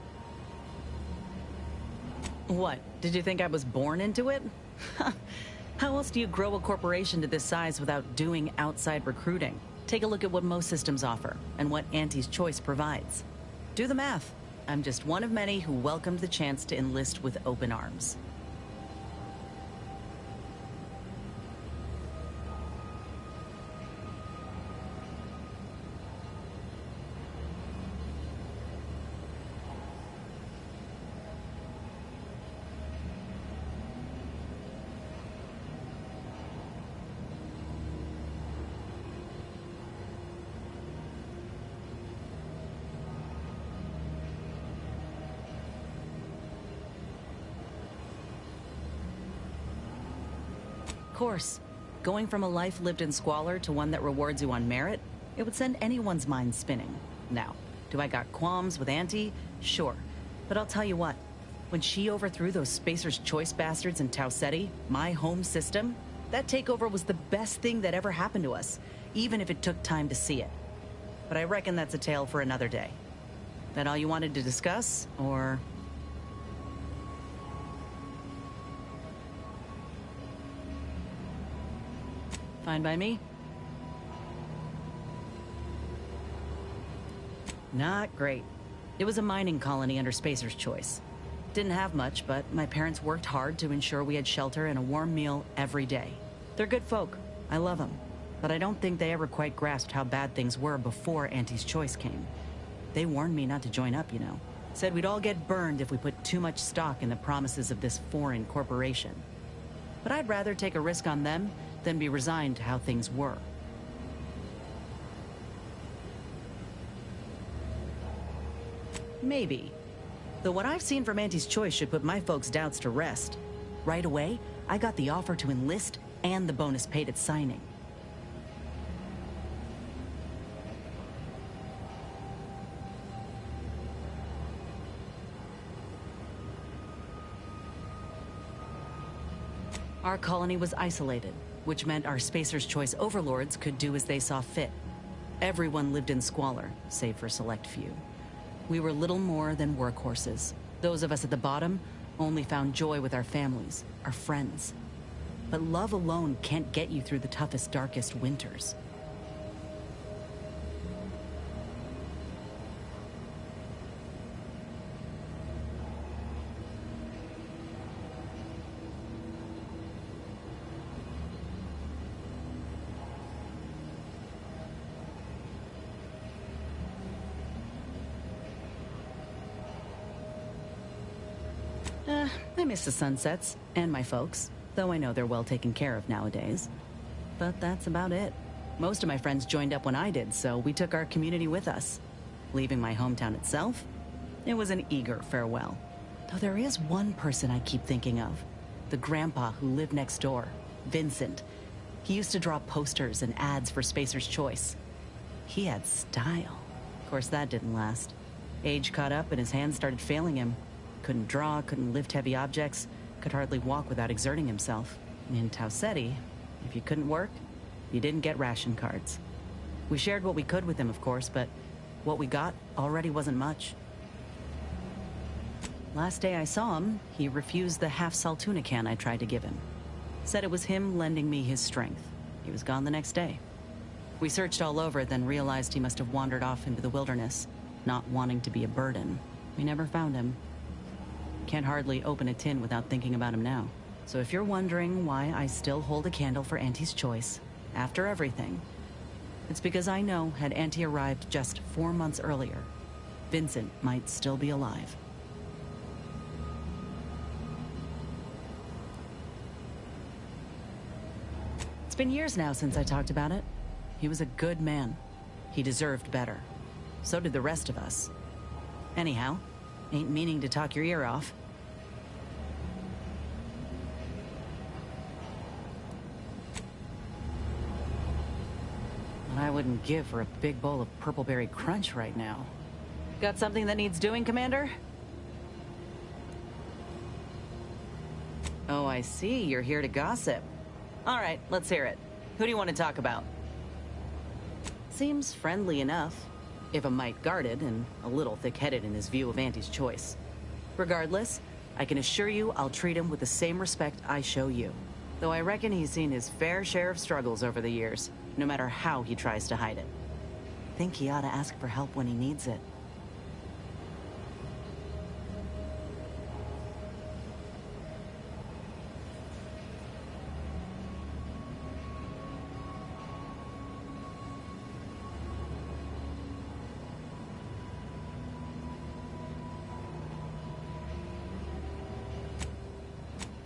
What, did you think I was born into it? How else do you grow a corporation to this size without doing outside recruiting? Take a look at what most systems offer, and what Auntie's Choice provides. Do the math. I'm just one of many who welcomed the chance to enlist with open arms. Of course, going from a life lived in squalor to one that rewards you on merit, it would send anyone's mind spinning. Now, do I got qualms with Auntie? Sure. But I'll tell you what, when she overthrew those Spacer's Choice bastards in Tau Ceti, my home system, that takeover was the best thing that ever happened to us, even if it took time to see it. But I reckon that's a tale for another day. That all you wanted to discuss, or... Fine by me? Not great. It was a mining colony under Spacer's Choice. Didn't have much, but my parents worked hard to ensure we had shelter and a warm meal every day. They're good folk. I love them. But I don't think they ever quite grasped how bad things were before Auntie's Choice came. They warned me not to join up, you know. Said we'd all get burned if we put too much stock in the promises of this foreign corporation. But I'd rather take a risk on them than be resigned to how things were. Maybe. Though what I've seen from Auntie's Choice should put my folks' doubts to rest. Right away, I got the offer to enlist and the bonus paid at signing. Our colony was isolated, which meant our Spacer's Choice overlords could do as they saw fit. Everyone lived in squalor, save for a select few. We were little more than workhorses. Those of us at the bottom only found joy with our families, our friends. But love alone can't get you through the toughest, darkest winters. I miss the sunsets, and my folks, though I know they're well taken care of nowadays. But that's about it. Most of my friends joined up when I did, so we took our community with us. Leaving my hometown itself, it was an eager farewell. Though there is one person I keep thinking of. The grandpa who lived next door, Vincent. He used to draw posters and ads for Spacer's Choice. He had style. Of course, that didn't last. Age caught up and his hands started failing him. Couldn't draw, couldn't lift heavy objects, could hardly walk without exerting himself. In Tau Ceti, if you couldn't work, you didn't get ration cards. We shared what we could with him, of course, but what we got already wasn't much. Last day I saw him, he refused the half-salt tuna can I tried to give him. Said it was him lending me his strength. He was gone the next day. We searched all over, then realized he must have wandered off into the wilderness, not wanting to be a burden. We never found him. Can't hardly open a tin without thinking about him now. So if you're wondering why I still hold a candle for Auntie's choice, after everything, it's because I know had Auntie arrived just 4 months earlier, Vincent might still be alive. It's been years now since I talked about it. He was a good man. He deserved better. So did the rest of us. Anyhow, ain't meaning to talk your ear off. What I wouldn't give for a big bowl of purpleberry crunch right now. Got something that needs doing, Commander? Oh, I see. You're here to gossip. All right, let's hear it. Who do you want to talk about? Seems friendly enough, if a mite guarded and a little thick-headed in his view of Auntie's choice. Regardless, I can assure you I'll treat him with the same respect I show you. Though I reckon he's seen his fair share of struggles over the years, no matter how he tries to hide it. Think he ought to ask for help when he needs it.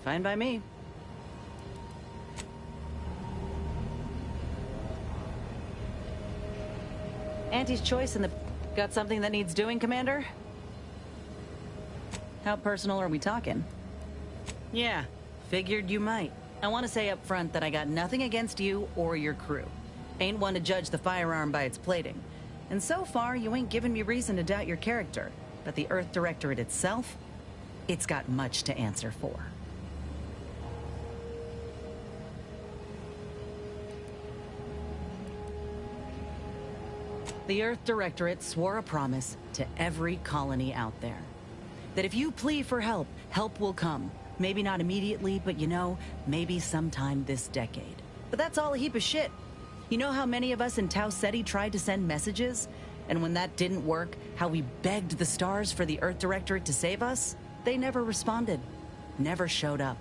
Fine by me. Auntie's choice and the... Got something that needs doing, Commander? How personal are we talking? Yeah, figured you might. I want to say up front that I got nothing against you or your crew. Ain't one to judge the firearm by its plating. And so far, you ain't given me reason to doubt your character. But the Earth Directorate itself, it's got much to answer for. The Earth Directorate swore a promise to every colony out there. That if you plead for help, help will come. Maybe not immediately, but you know, maybe sometime this decade. But that's all a heap of shit. You know how many of us in Tau Ceti tried to send messages? And when that didn't work, how we begged the stars for the Earth Directorate to save us? They never responded. Never showed up.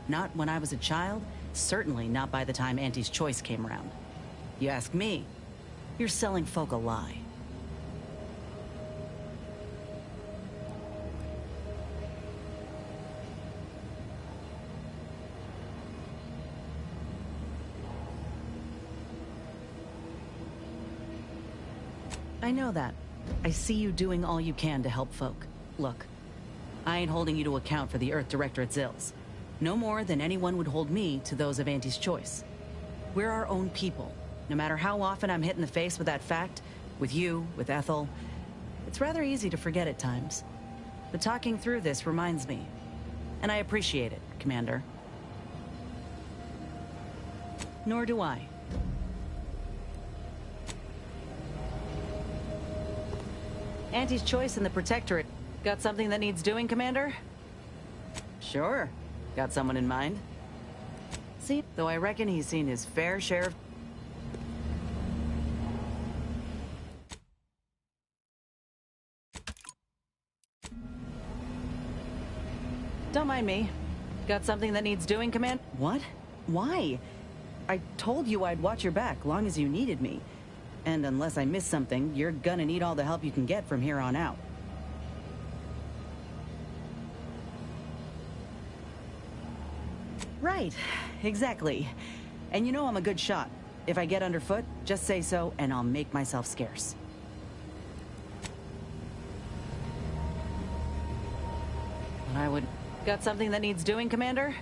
Not when I was a child, certainly not by the time Auntie's choice came around. You ask me, you're selling folk a lie. I know that. I see you doing all you can to help folk. Look, I ain't holding you to account for the Earth Directorate's ills. No more than anyone would hold me to those of Auntie's choice. We're our own people. No matter how often I'm hit in the face with that fact, with you, with Ethel, it's rather easy to forget at times. But talking through this reminds me. And I appreciate it, Commander. Nor do I. Auntie's choice and the Protectorate. Got something that needs doing, Commander? Sure. Got someone in mind? See, though I reckon he's seen his fair share of... Don't mind me. Got something that needs doing, Command? What? Why? I told you I'd watch your back, long as you needed me. And unless I miss something, you're gonna need all the help you can get from here on out. Right. Exactly. And you know I'm a good shot. If I get underfoot, just say so, and I'll make myself scarce. But I would... Got something that needs doing, Commander?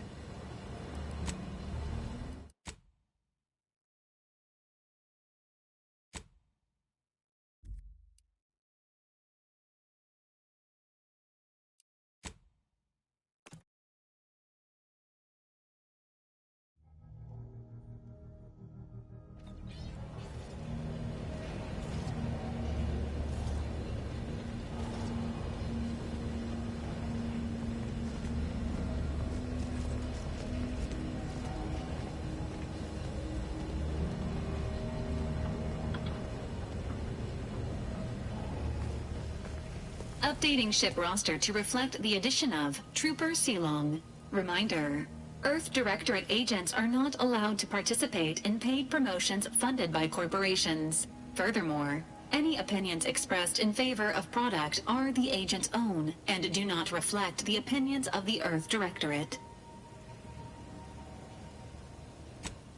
Updating ship roster to reflect the addition of Trooper Silong. Reminder: Earth Directorate agents are not allowed to participate in paid promotions funded by corporations. Furthermore, any opinions expressed in favor of product are the agent's own and do not reflect the opinions of the Earth Directorate.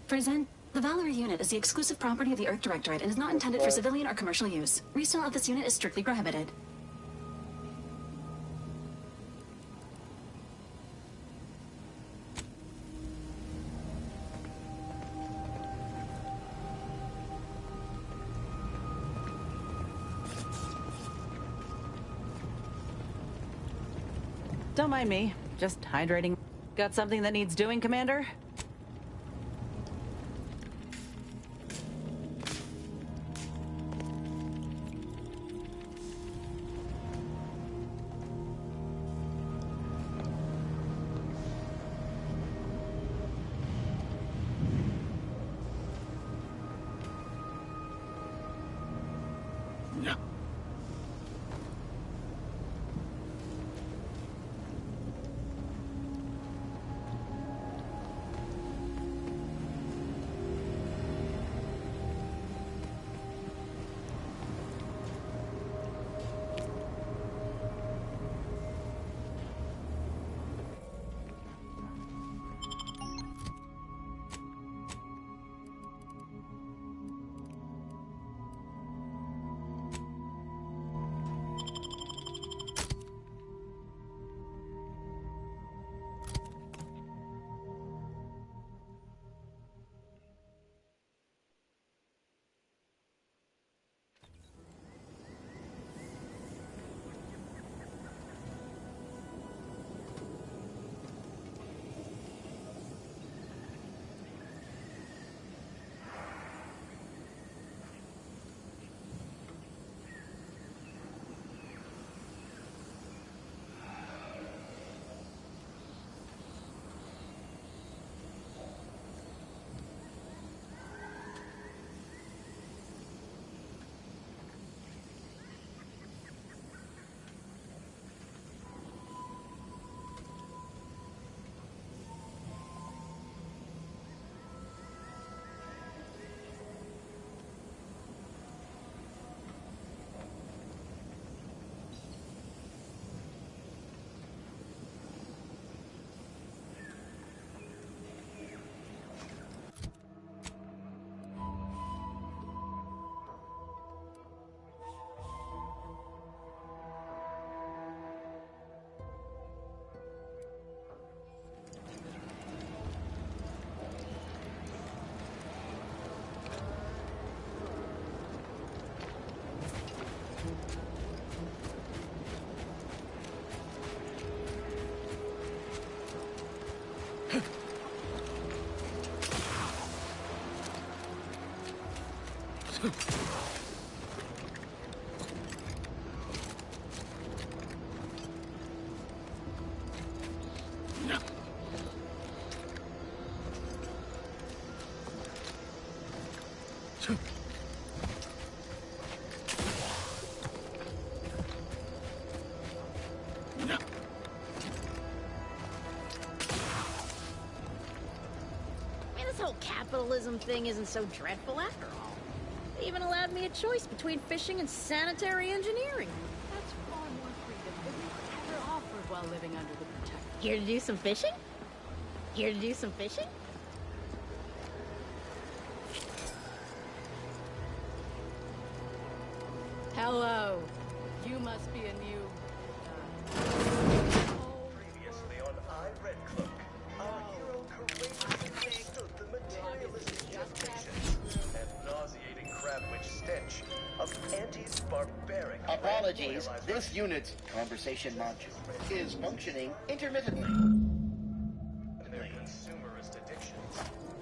Present. The Valerie unit is the exclusive property of the Earth Directorate and is not intended for civilian or commercial use. Resale of this unit is strictly prohibited. Don't mind me. Just hydrating. Got something that needs doing, Commander? Capitalism thing isn't so dreadful after all. They even allowed me a choice between fishing and sanitary engineering. That's far more freedom than we ever offered while living under the Protectorate. Here to do some fishing? Here to do some fishing? Hello. You must be a new... Previously on I, Red Cloak, our hero courageously withstood the materialistic temptations and nauseating crab witch stench of Auntie's barbaric... Apologies, this unit's conversation module is functioning intermittently. Their consumerist addictions,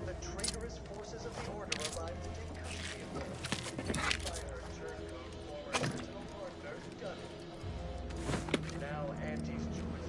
the traitorous forces of the Order arrived to take custody of them. By her turncoat former original partner, Gunny. Now Auntie's choice.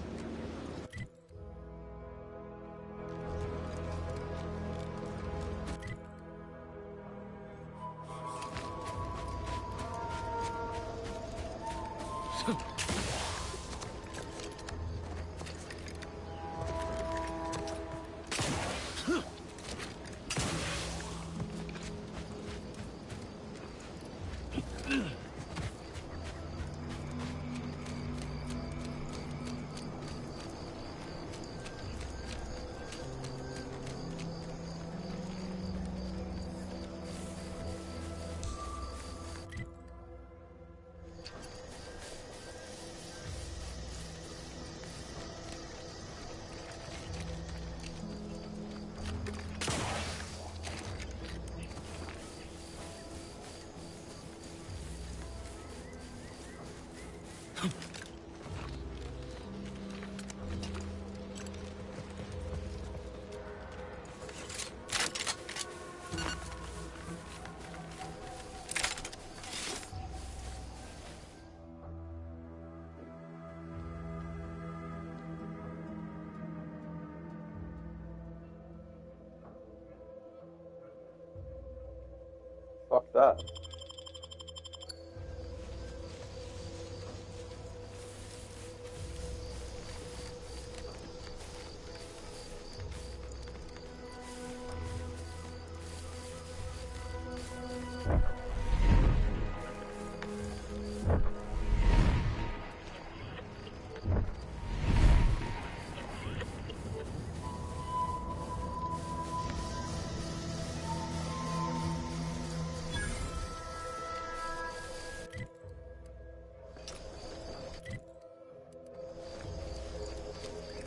Fuck that.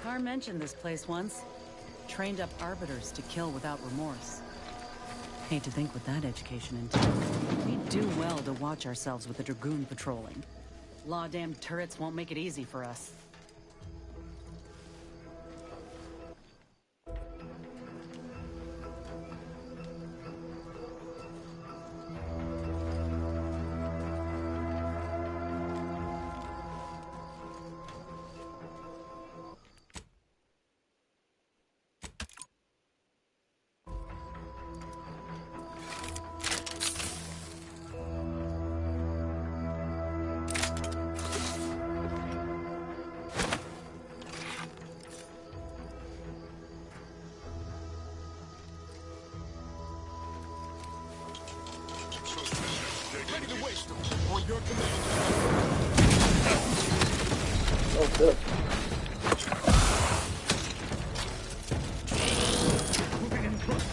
Carr mentioned this place once. Trained up arbiters to kill without remorse. Hate to think what that education entailed. We do well to watch ourselves with the Dragoon patrolling. Law-damned turrets won't make it easy for us. Ready to waste them. On your command. Oh, shit. Moving in close.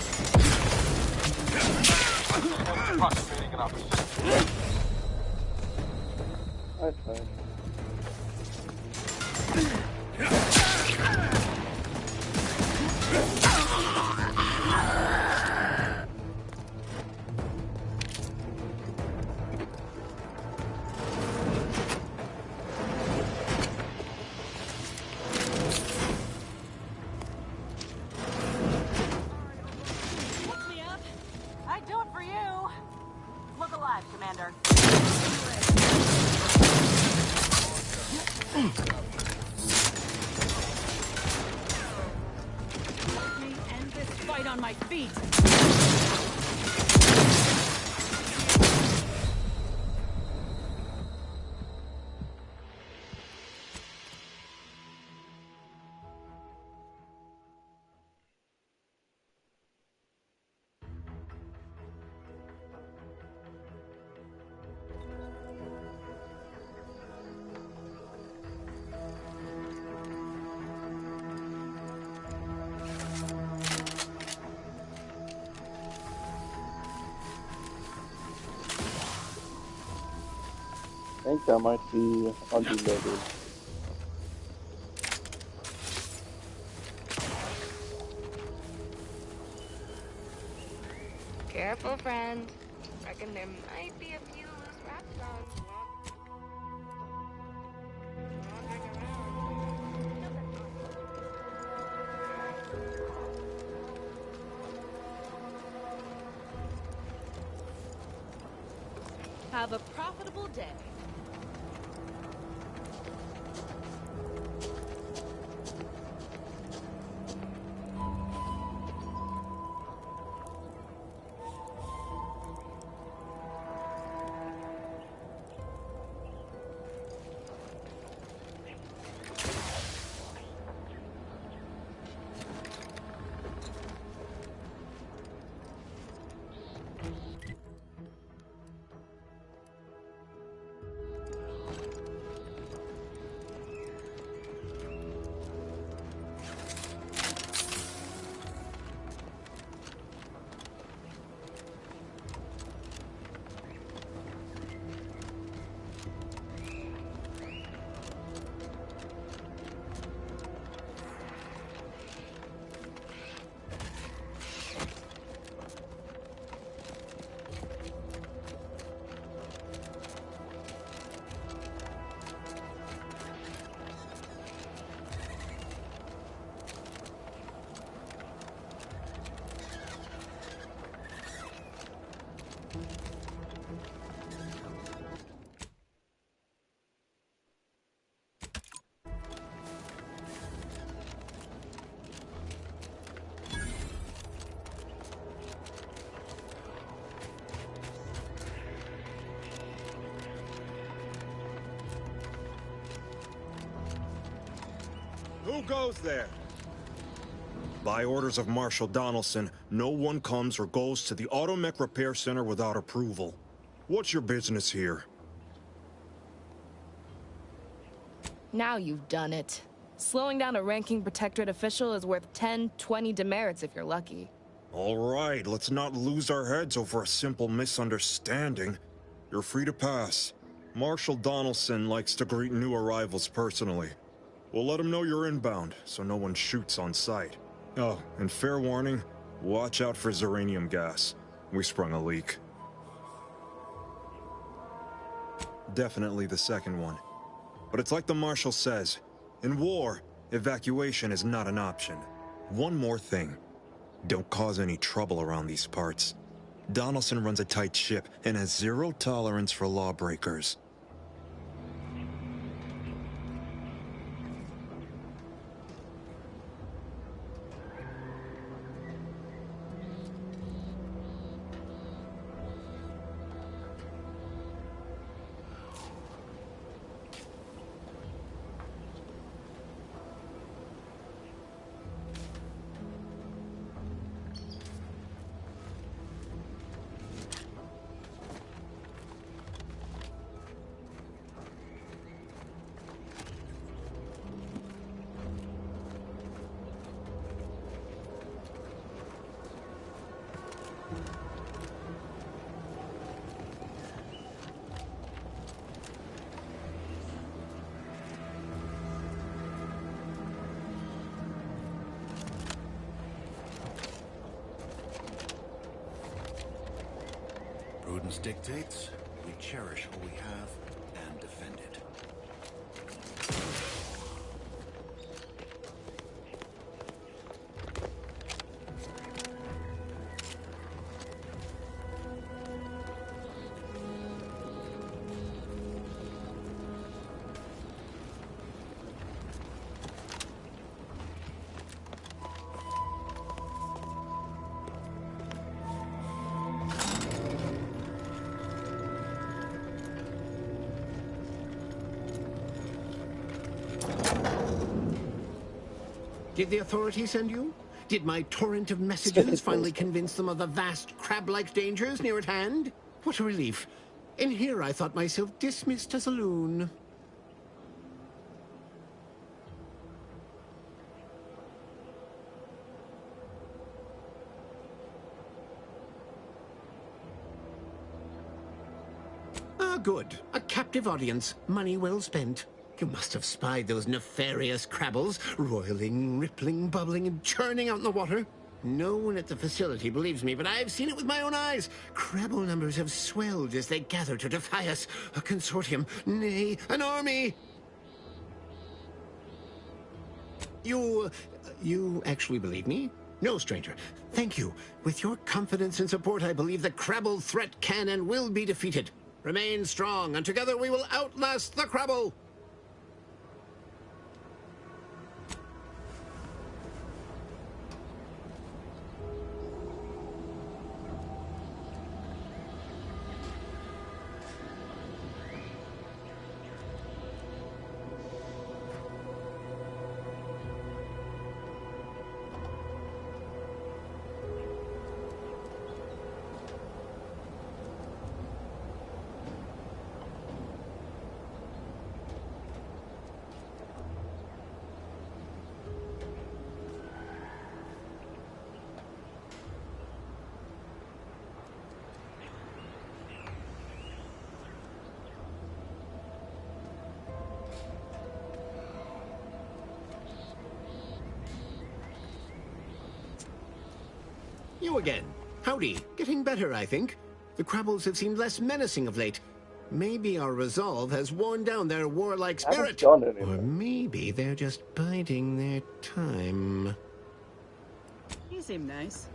Approximating an opportunity. Nice, nice. Pick me up? I'd do it for you. Look alive, Commander. Let me end this fight on my feet. I think that might be undelivered. Careful, friend. Reckon there might be a few loose raptors wandering around. Have a profitable day. Who goes there? By orders of Marshal Donaldson, no one comes or goes to the Automech Repair Center without approval. What's your business here? Now you've done it. Slowing down a ranking protectorate official is worth 10, 20 demerits if you're lucky. All right, let's not lose our heads over a simple misunderstanding. You're free to pass. Marshal Donaldson likes to greet new arrivals personally. We'll let him know you're inbound, so no one shoots on sight. Oh, and fair warning, watch out for xeranium gas. We sprung a leak. Definitely the second one. But it's like the Marshal says, in war, evacuation is not an option. One more thing. Don't cause any trouble around these parts. Donaldson runs a tight ship and has zero tolerance for lawbreakers. Prudence dictates we cherish what we have and defend it. Did the authorities send you? Did my torrent of messages finally convince them of the vast crab-like dangers near at hand? What a relief. In here I thought myself dismissed as a loon. Ah, good. A captive audience. Money well spent. You must have spied those nefarious crabbles, roiling, rippling, bubbling, and churning out in the water. No one at the facility believes me, but I've seen it with my own eyes. Crabble numbers have swelled as they gather to defy us. A consortium, nay, an army! You actually believe me? No, stranger. Thank you. With your confidence and support, I believe the crabble threat can and will be defeated. Remain strong, and together we will outlast the crabble! You again. Howdy. Getting better, I think. The crabbles have seemed less menacing of late. Maybe our resolve has worn down their warlike spirit. Or maybe they're just biding their time. You seem nice.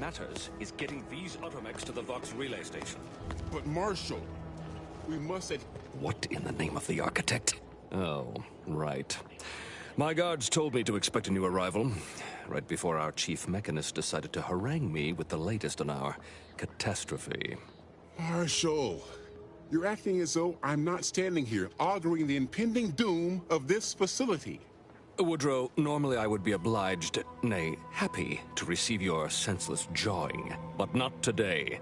matters is getting these automechs to the Vox relay station. But Marshal, we must What in the name of the architect? Oh, right. My guards told me to expect a new arrival, right before our chief mechanist decided to harangue me with the latest on our catastrophe. Marshal, you're acting as though I'm not standing here auguring the impending doom of this facility. Woodrow, normally I would be obliged, nay, happy, to receive your senseless jawing, but not today.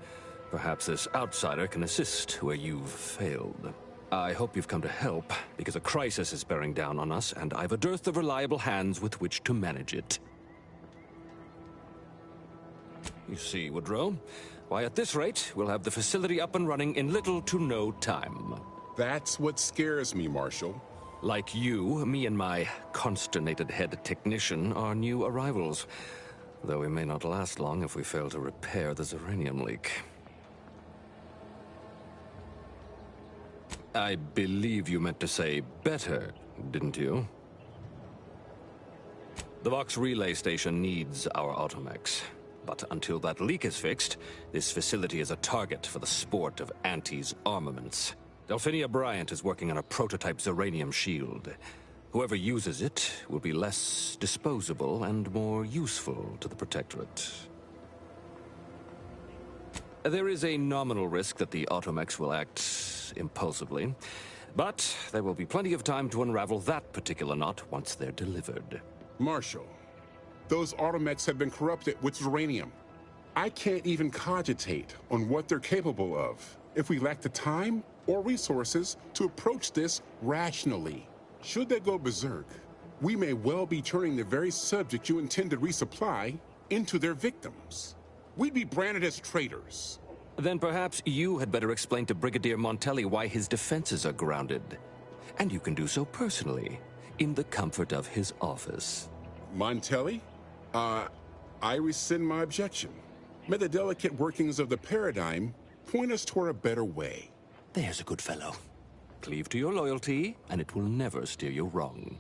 Perhaps this outsider can assist where you've failed. I hope you've come to help, because a crisis is bearing down on us, and I've a dearth of reliable hands with which to manage it. You see, Woodrow, why, at this rate, we'll have the facility up and running in little to no time. That's what scares me, Marshal. Like you, me and my consternated head technician are new arrivals, though we may not last long if we fail to repair the uranium leak. I believe you meant to say better, didn't you? The Vox relay station needs our automechs. But until that leak is fixed, this facility is a target for the sport of Auntie's armaments. Delphinia Bryant is working on a prototype uranium shield. Whoever uses it will be less disposable and more useful to the Protectorate. There is a nominal risk that the automechs will act impulsively, but there will be plenty of time to unravel that particular knot once they're delivered. Marshal, those automechs have been corrupted with uranium. I can't even cogitate on what they're capable of if we lack the time or resources to approach this rationally. Should they go berserk, we may well be turning the very subject you intend to resupply into their victims. We'd be branded as traitors. Then perhaps you had better explain to Brigadier Montelli why his defenses are grounded. And you can do so personally, in the comfort of his office. Montelli? I rescind my objection. May the delicate workings of the paradigm point us toward a better way. There's a good fellow. Cleave to your loyalty, and it will never steer you wrong.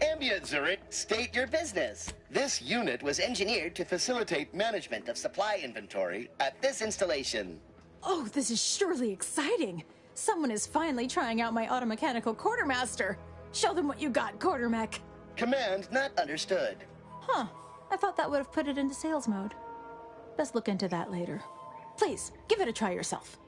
Ambient, Zurich, state your business. This unit was engineered to facilitate management of supply inventory at this installation. Oh, this is surely exciting. Someone is finally trying out my automechanical quartermaster. Show them what you got, quartermech. Command not understood. Huh. I thought that would have put it into sales mode. Best look into that later. Please, give it a try yourself.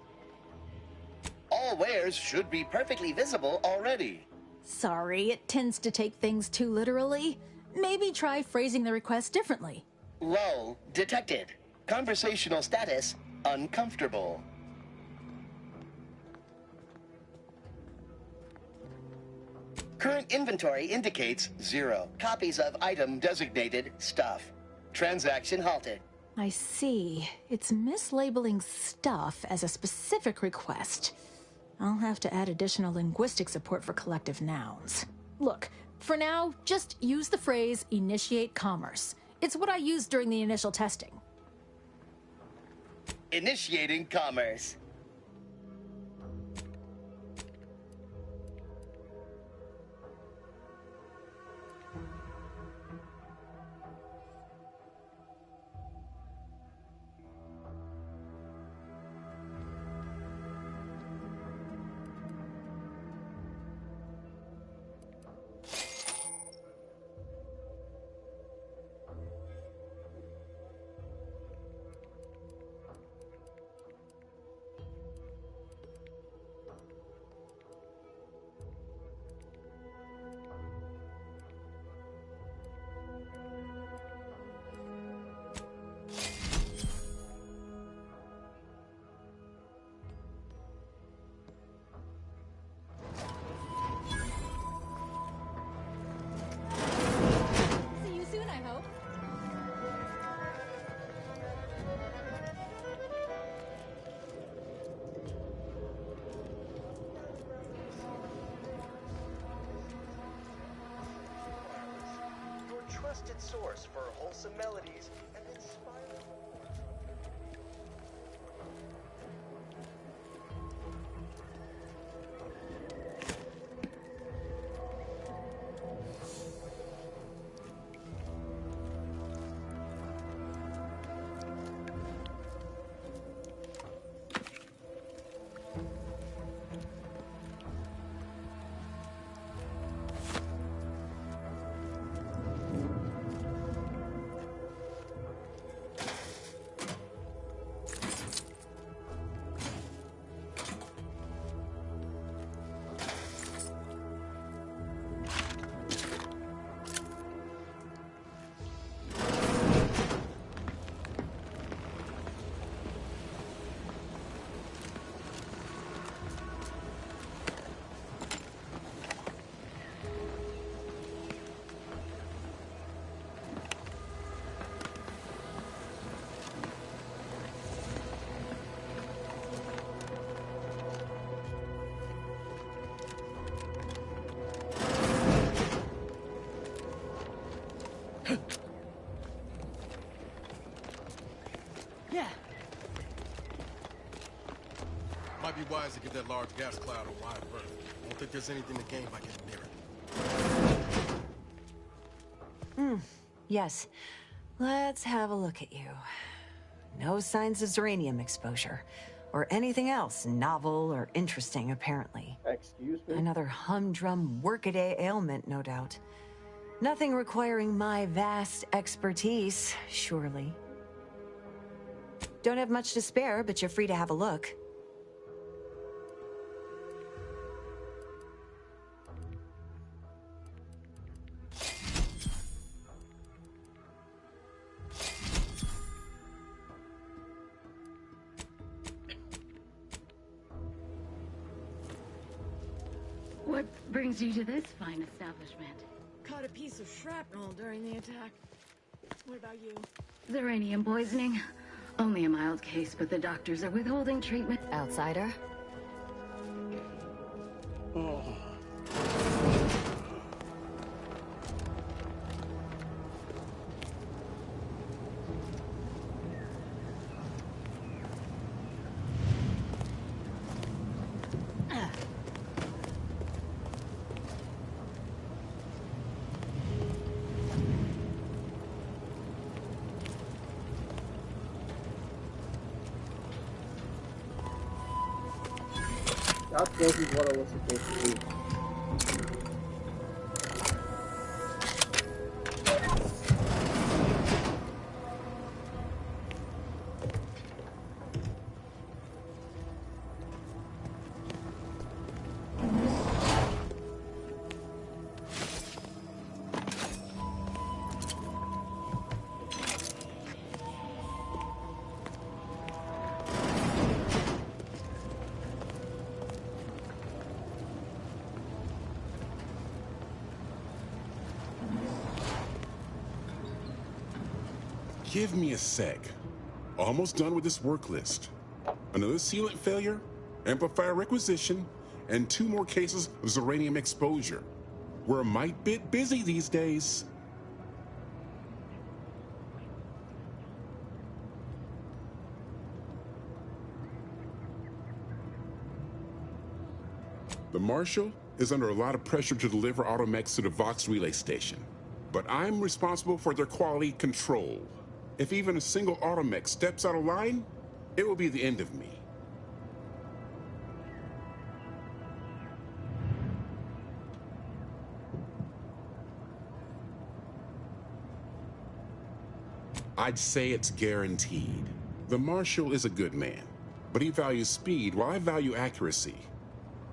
All wares should be perfectly visible already. Sorry, it tends to take things too literally. Maybe try phrasing the request differently. Lull detected. Conversational status uncomfortable. Current inventory indicates 0 copies of item designated stuff. Transaction halted. I see. It's mislabeling stuff as a specific request. I'll have to add additional linguistic support for collective nouns. Look, for now, just use the phrase initiate commerce. It's what I used during the initial testing. Initiating commerce. See you soon, I hope. Your trusted source for wholesome melodies and inspiring. wise to get that large gas cloud a wide berth. I don't think there's anything to gain by getting near it. Yes. Let's have a look at you. No signs of Zeranium exposure. Or anything else novel or interesting, apparently. Excuse me? Another humdrum workaday ailment, no doubt. Nothing requiring my vast expertise, surely. Don't have much to spare, but you're free to have a look. What brings you to this fine establishment? Caught a piece of shrapnel during the attack. What about you? Zeranium poisoning. Only a mild case, but the doctors are withholding treatment. Outsider? That wasn't what I was supposed to do. Give me a sec. Almost done with this work list. Another sealant failure, amplifier requisition, and 2 more cases of Zeranium exposure. We're a mite bit busy these days. The Marshal is under a lot of pressure to deliver automechs to the Vox relay station, but I'm responsible for their quality control. If even a single automech steps out of line, it will be the end of me. I'd say it's guaranteed. The Marshal is a good man, but he values speed while I value accuracy.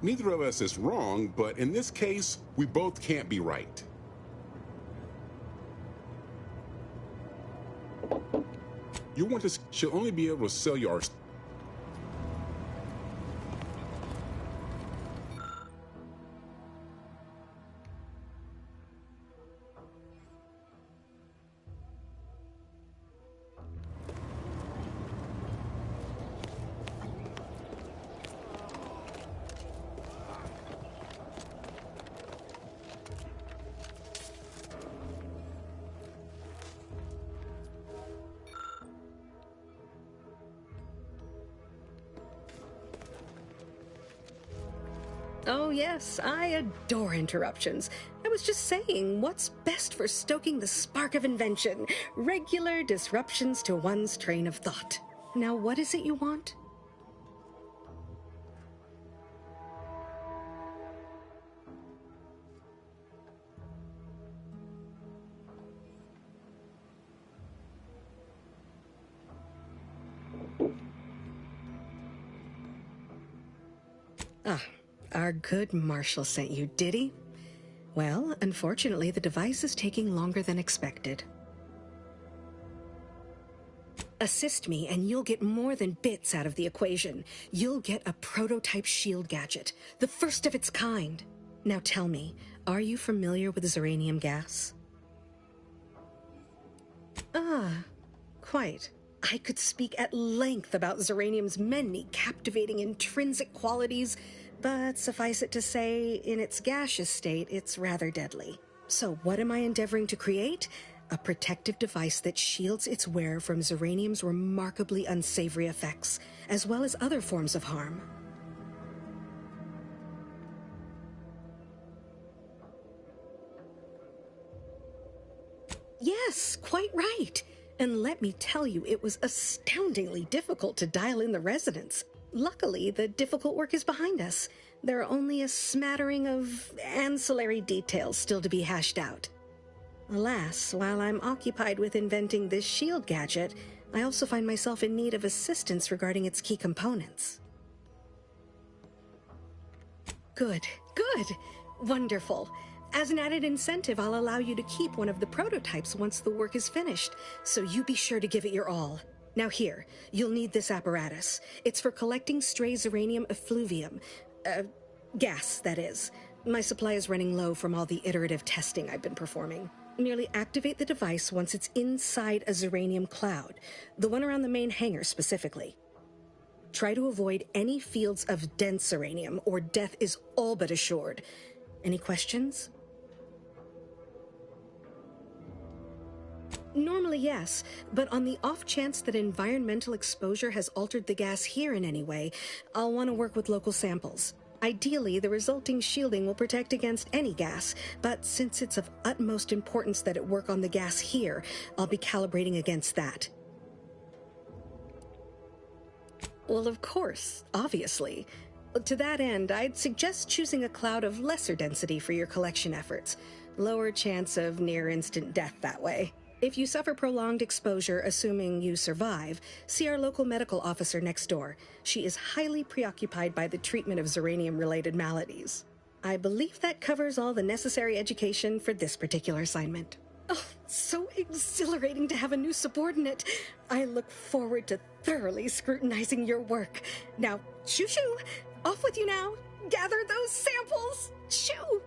Neither of us is wrong, but in this case, we both can't be right. You want to... She'll only be able to sell you our... Oh yes, I adore interruptions. I was just saying, what's best for stoking the spark of invention? Regular disruptions to one's train of thought. Now what is it you want? Ah. Our good Marshal sent you, did he? Well, unfortunately, the device is taking longer than expected. Assist me, and you'll get more than bits out of the equation. You'll get a prototype shield gadget, the first of its kind. Now tell me, are you familiar with Zeranium gas? Ah, quite. I could speak at length about Zeranium's many captivating intrinsic qualities, but suffice it to say, in its gaseous state, it's rather deadly. So what am I endeavoring to create? A protective device that shields its wearer from Zeranium's remarkably unsavory effects, as well as other forms of harm. Yes, quite right. And let me tell you, it was astoundingly difficult to dial in the resonance. Luckily, the difficult work is behind us. There are only a smattering of ancillary details still to be hashed out. Alas, while I'm occupied with inventing this shield gadget, I also find myself in need of assistance regarding its key components. Good. Wonderful. As an added incentive, I'll allow you to keep one of the prototypes once the work is finished, so you be sure to give it your all. Now here, you'll need this apparatus. It's for collecting stray Zeranium effluvium. Gas, that is. My supply is running low from all the iterative testing I've been performing. Merely activate the device once it's inside a Zeranium cloud, the one around the main hangar specifically. Try to avoid any fields of dense Zeranium, or death is all but assured. Any questions? Normally, yes, but on the off chance that environmental exposure has altered the gas here in any way, I'll want to work with local samples. Ideally, the resulting shielding will protect against any gas, but since it's of utmost importance that it work on the gas here, I'll be calibrating against that. Well, of course, obviously. To that end, I'd suggest choosing a cloud of lesser density for your collection efforts. Lower chance of near-instant death that way. If you suffer prolonged exposure, assuming you survive, see our local medical officer next door. She is highly preoccupied by the treatment of Zeranium-related maladies. I believe that covers all the necessary education for this particular assignment. Oh, so exhilarating to have a new subordinate. I look forward to thoroughly scrutinizing your work. Now, shoo-shoo! Off with you now! Gather those samples! Shoo!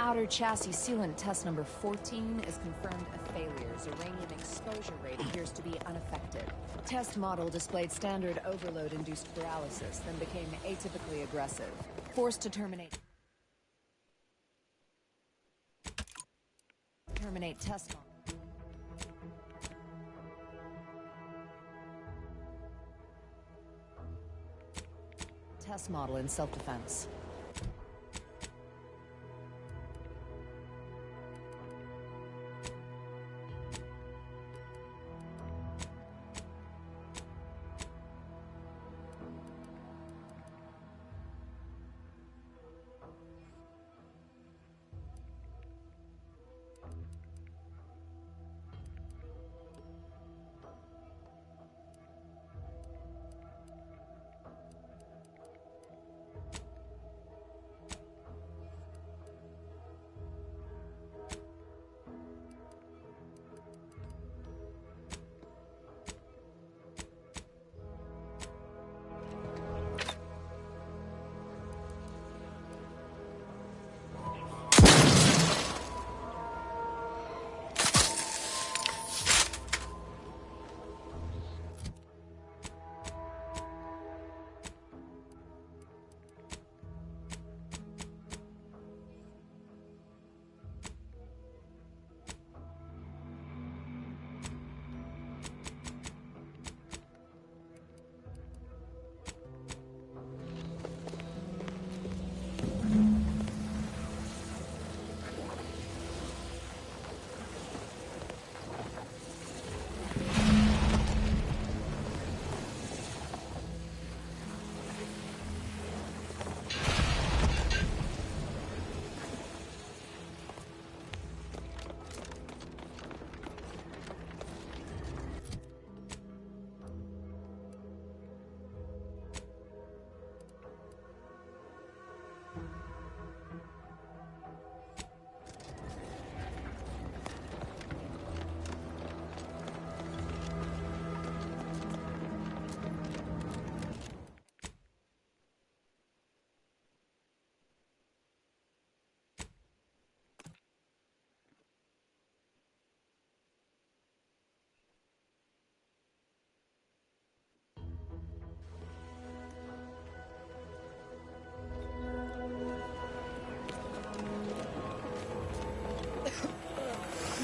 outer chassis sealant test number 14 is confirmed a failure. Uranium exposure rate appears to be unaffected. Test model displayed standard overload-induced paralysis, then became atypically aggressive. Forced to terminate test model. Test model in self-defense.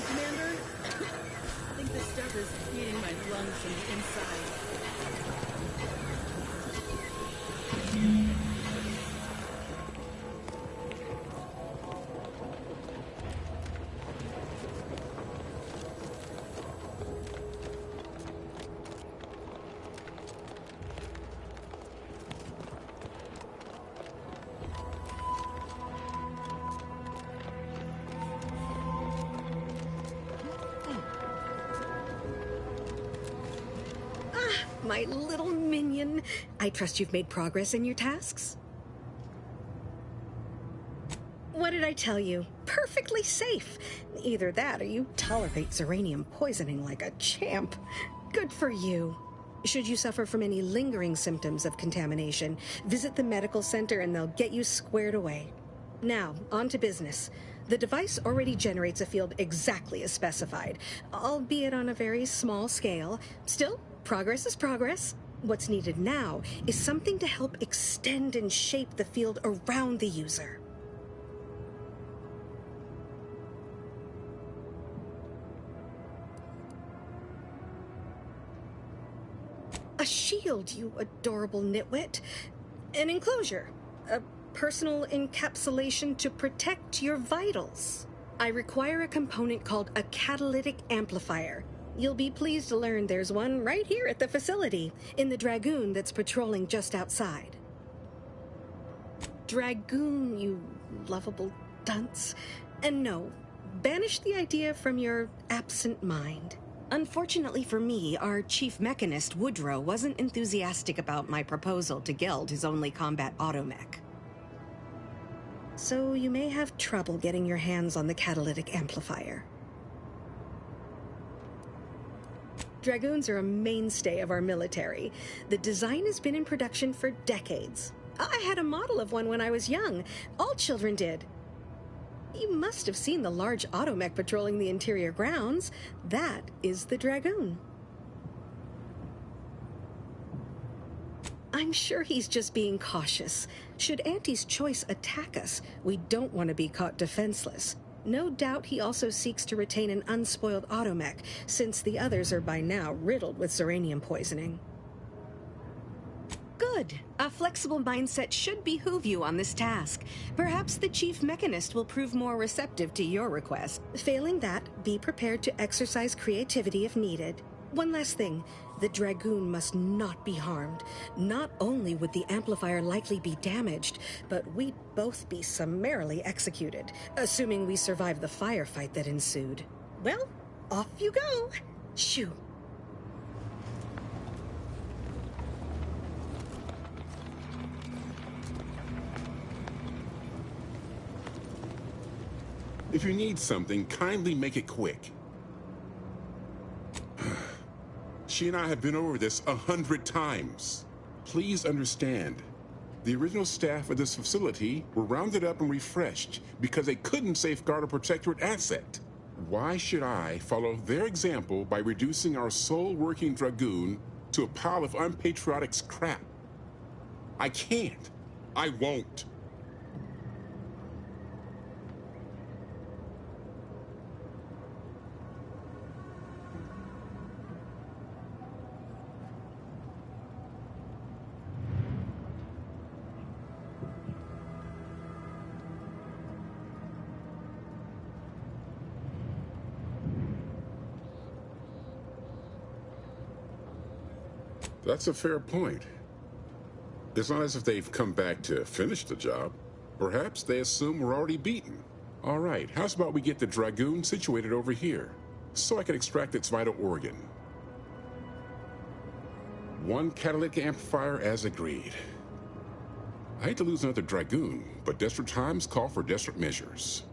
Commander, I think this stuff is eating my lungs from the inside. My little minion. I trust you've made progress in your tasks? What did I tell you? Perfectly safe. Either that or you tolerate Zeranium poisoning like a champ. Good for you. Should you suffer from any lingering symptoms of contamination, visit the medical center and they'll get you squared away. Now, on to business. The device already generates a field exactly as specified, albeit on a very small scale. Still, progress is progress. What's needed now is something to help extend and shape the field around the user. A shield, you adorable nitwit. An enclosure. A personal encapsulation to protect your vitals. I require a component called a catalytic amplifier. You'll be pleased to learn there's one right here at the facility, in the Dragoon that's patrolling just outside. Dragoon, you lovable dunce. And no, banish the idea from your absent mind. Unfortunately for me, our chief mechanist, Woodrow, wasn't enthusiastic about my proposal to Geld his only combat automech. So you may have trouble getting your hands on the catalytic amplifier. Dragoons are a mainstay of our military. The design has been in production for decades. I had a model of one when I was young. All children did. You must have seen the large automech patrolling the interior grounds. That is the Dragoon. I'm sure he's just being cautious. Should Auntie's Choice attack us, we don't want to be caught defenseless. No doubt he also seeks to retain an unspoiled automech, since the others are by now riddled with Zeranium poisoning. Good. A flexible mindset should behoove you on this task. Perhaps the chief mechanist will prove more receptive to your request. Failing that, be prepared to exercise creativity if needed. One last thing. The Dragoon must not be harmed. Not only would the amplifier likely be damaged, but we'd both be summarily executed, assuming we survive the firefight that ensued. Well, off you go. Shoo. If you need something, kindly make it quick. She and I have been over this 100 times. Please understand, the original staff of this facility were rounded up and refreshed because they couldn't safeguard a protectorate asset. Why should I follow their example by reducing our sole working Dragoon to a pile of unpatriotic scrap? I can't. I won't. That's a fair point. It's not as if they've come back to finish the job. Perhaps they assume we're already beaten. All right, how's about we get the Dragoon situated over here, so I can extract its vital organ? One catalytic amplifier as agreed. I hate to lose another Dragoon, but desperate times call for desperate measures.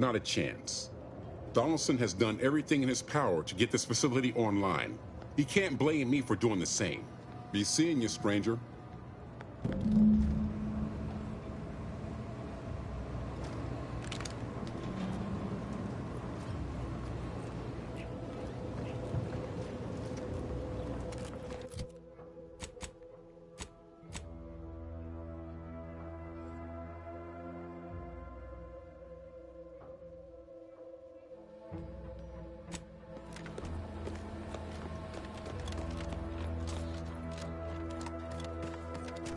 Not a chance. Donaldson has done everything in his power to get this facility online. He can't blame me for doing the same. Be seeing you, stranger.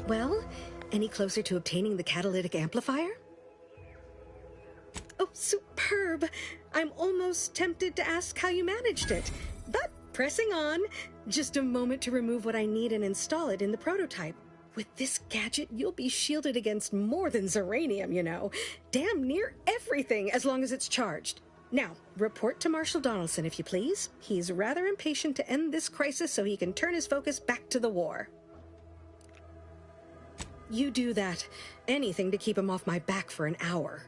Well, any closer to obtaining the catalytic amplifier? Oh, superb! I'm almost tempted to ask how you managed it. But pressing on, just a moment to remove what I need and install it in the prototype. With this gadget, you'll be shielded against more than Zeranium, you know. Damn near everything, as long as it's charged. Now, report to Marshal Donaldson, if you please. He's rather impatient to end this crisis so he can turn his focus back to the war. You do that. Anything to keep him off my back for an hour.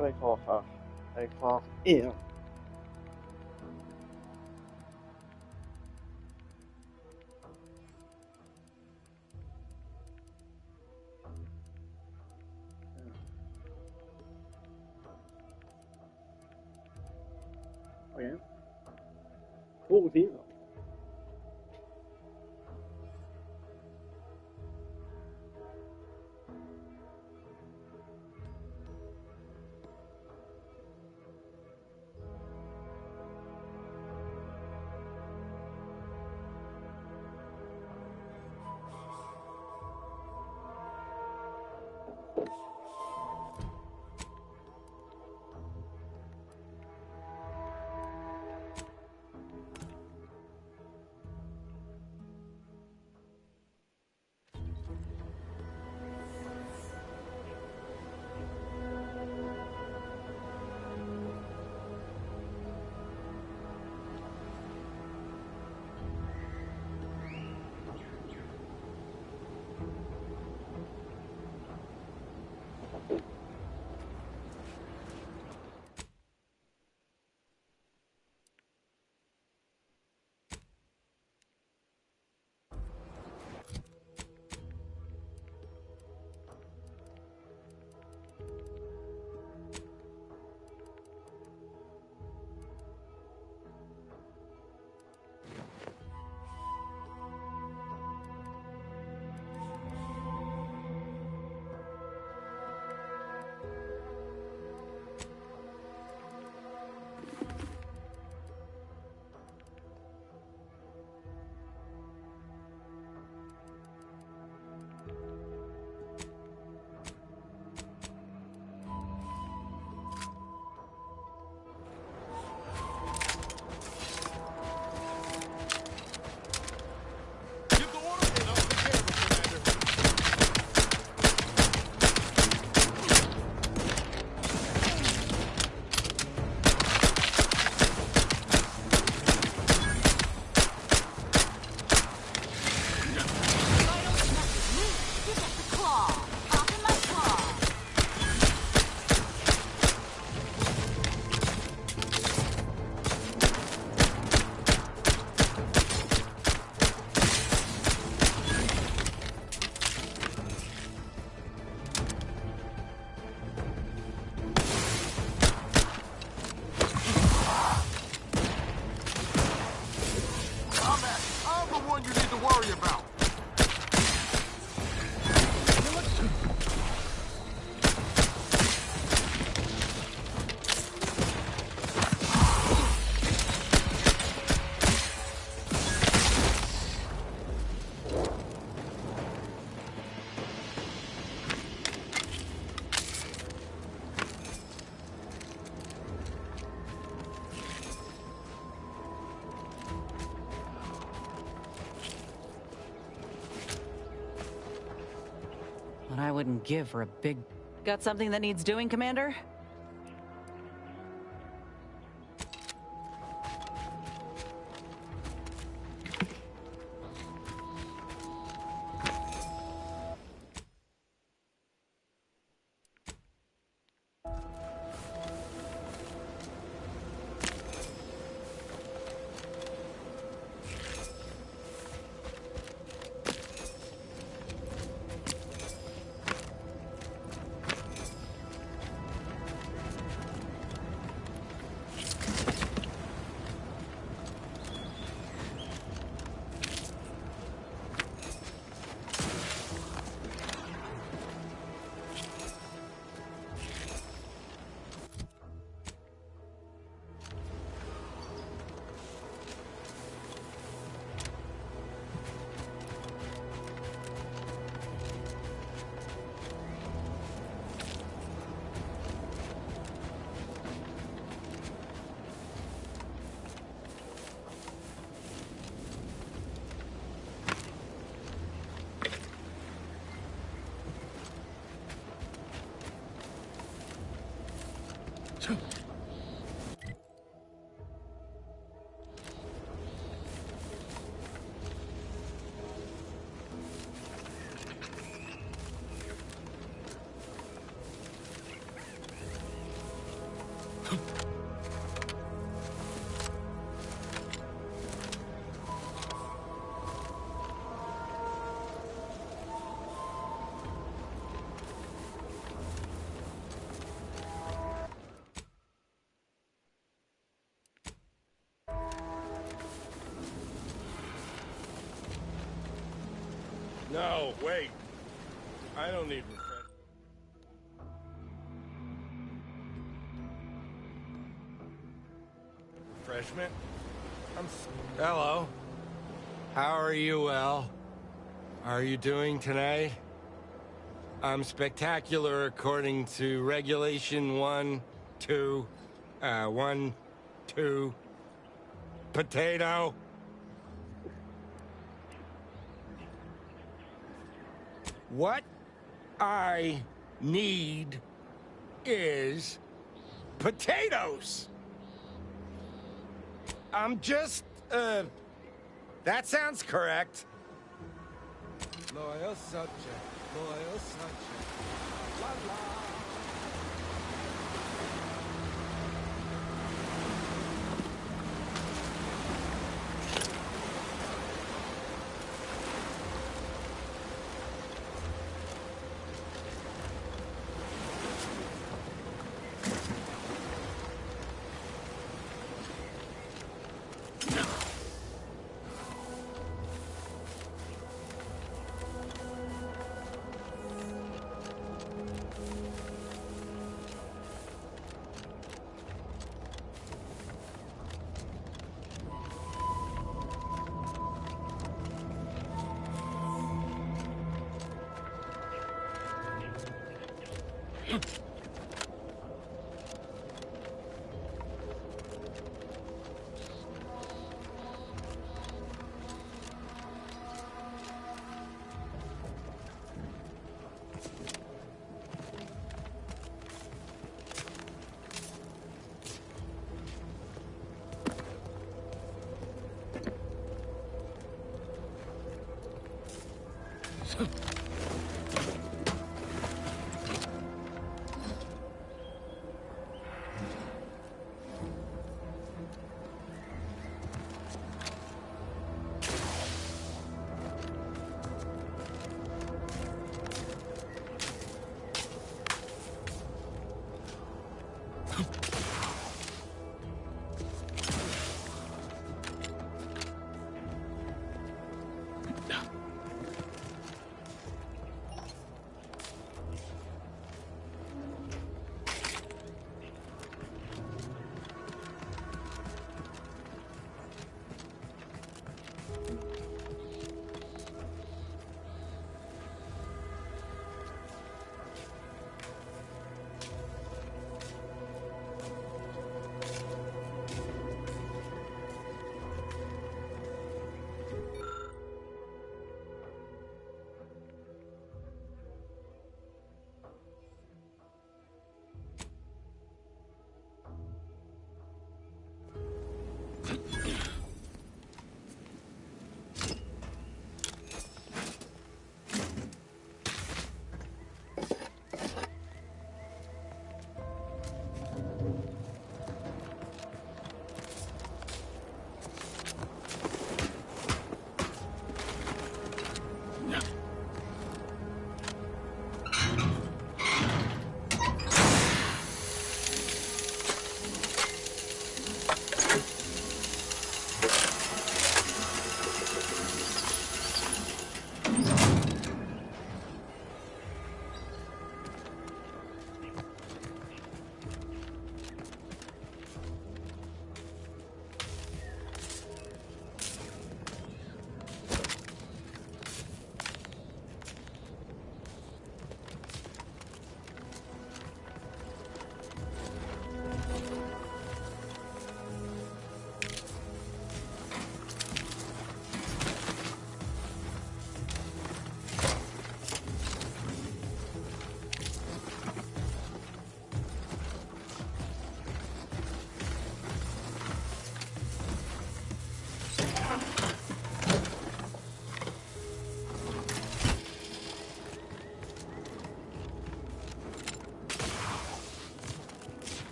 kan jeg klar her. Jeg er klar igjen. Okay. 2 rutiner. What I wouldn't give for a big... Got something that needs doing, Commander? No, wait. I don't need refreshment. Hello. How are you, El? Are you doing tonight? I'm spectacular according to regulation 1, 2, 1, 2, potato. What I need is potatoes. I'm just, that sounds correct. Loyal subject, loyal subject. La la.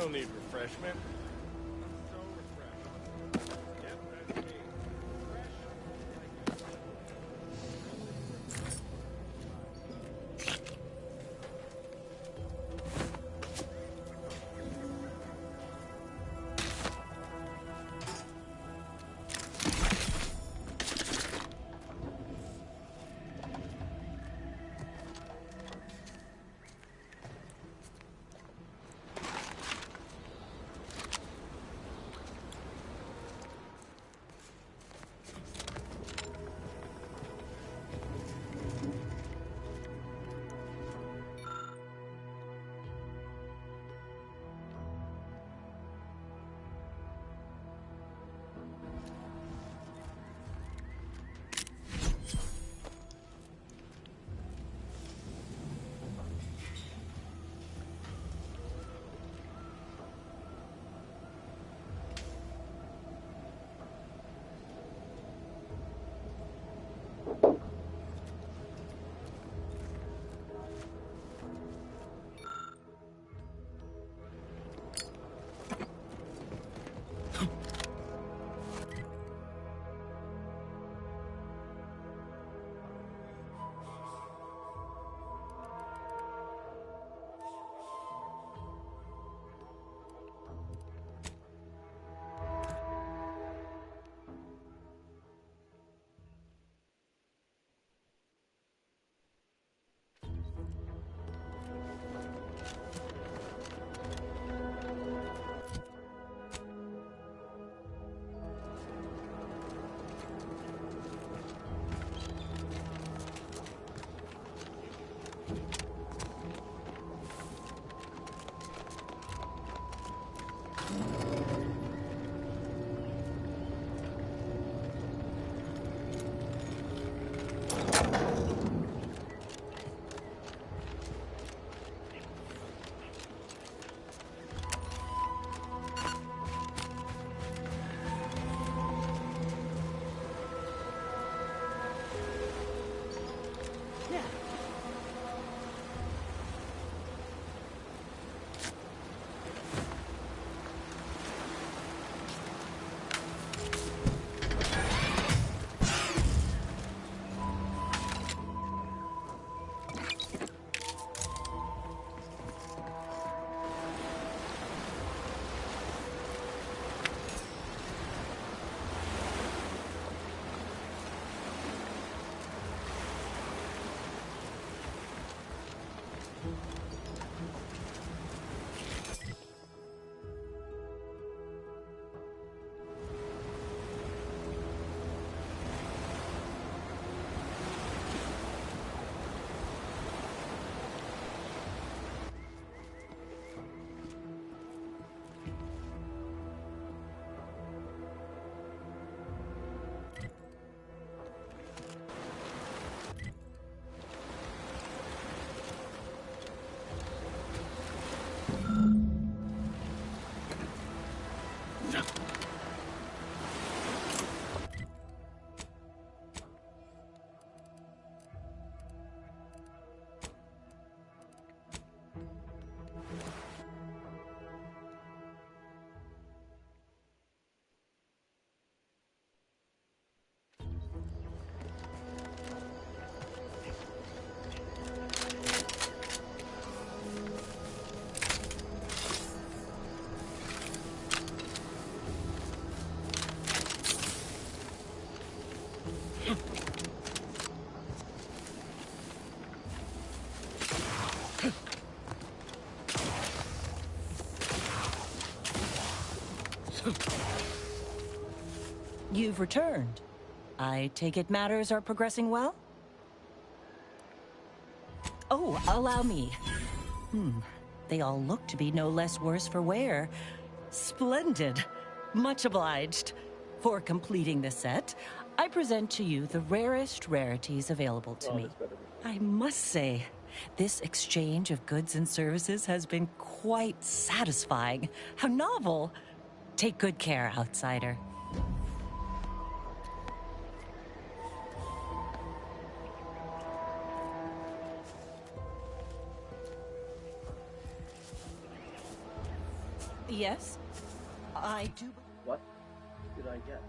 don't need refreshment. I'm so refreshed. Get ready. You've returned. I take it matters are progressing well? Oh, allow me. They all look to be no less worse for wear. Splendid. Much obliged. For completing the set, I present to you the rarest rarities available to me. I must say, this exchange of goods and services has been quite satisfying. How novel. Take good care, outsider. Yes, I do. What did I get?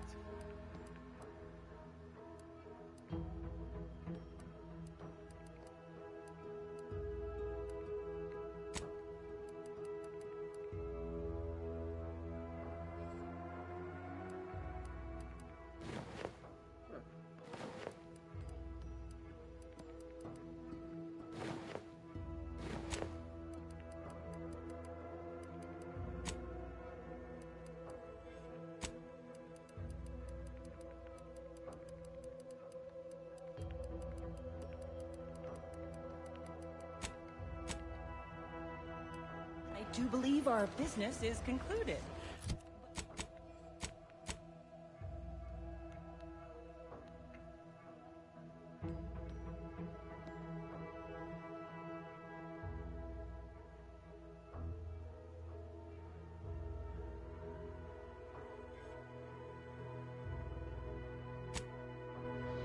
I do believe our business is concluded.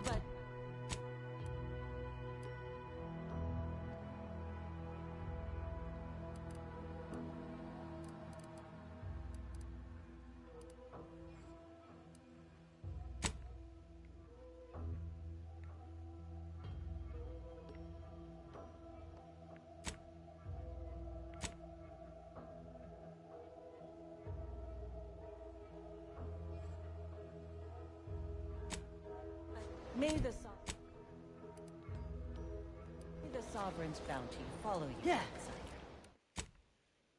But may the sovereign's bounty follow you. Yeah.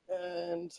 And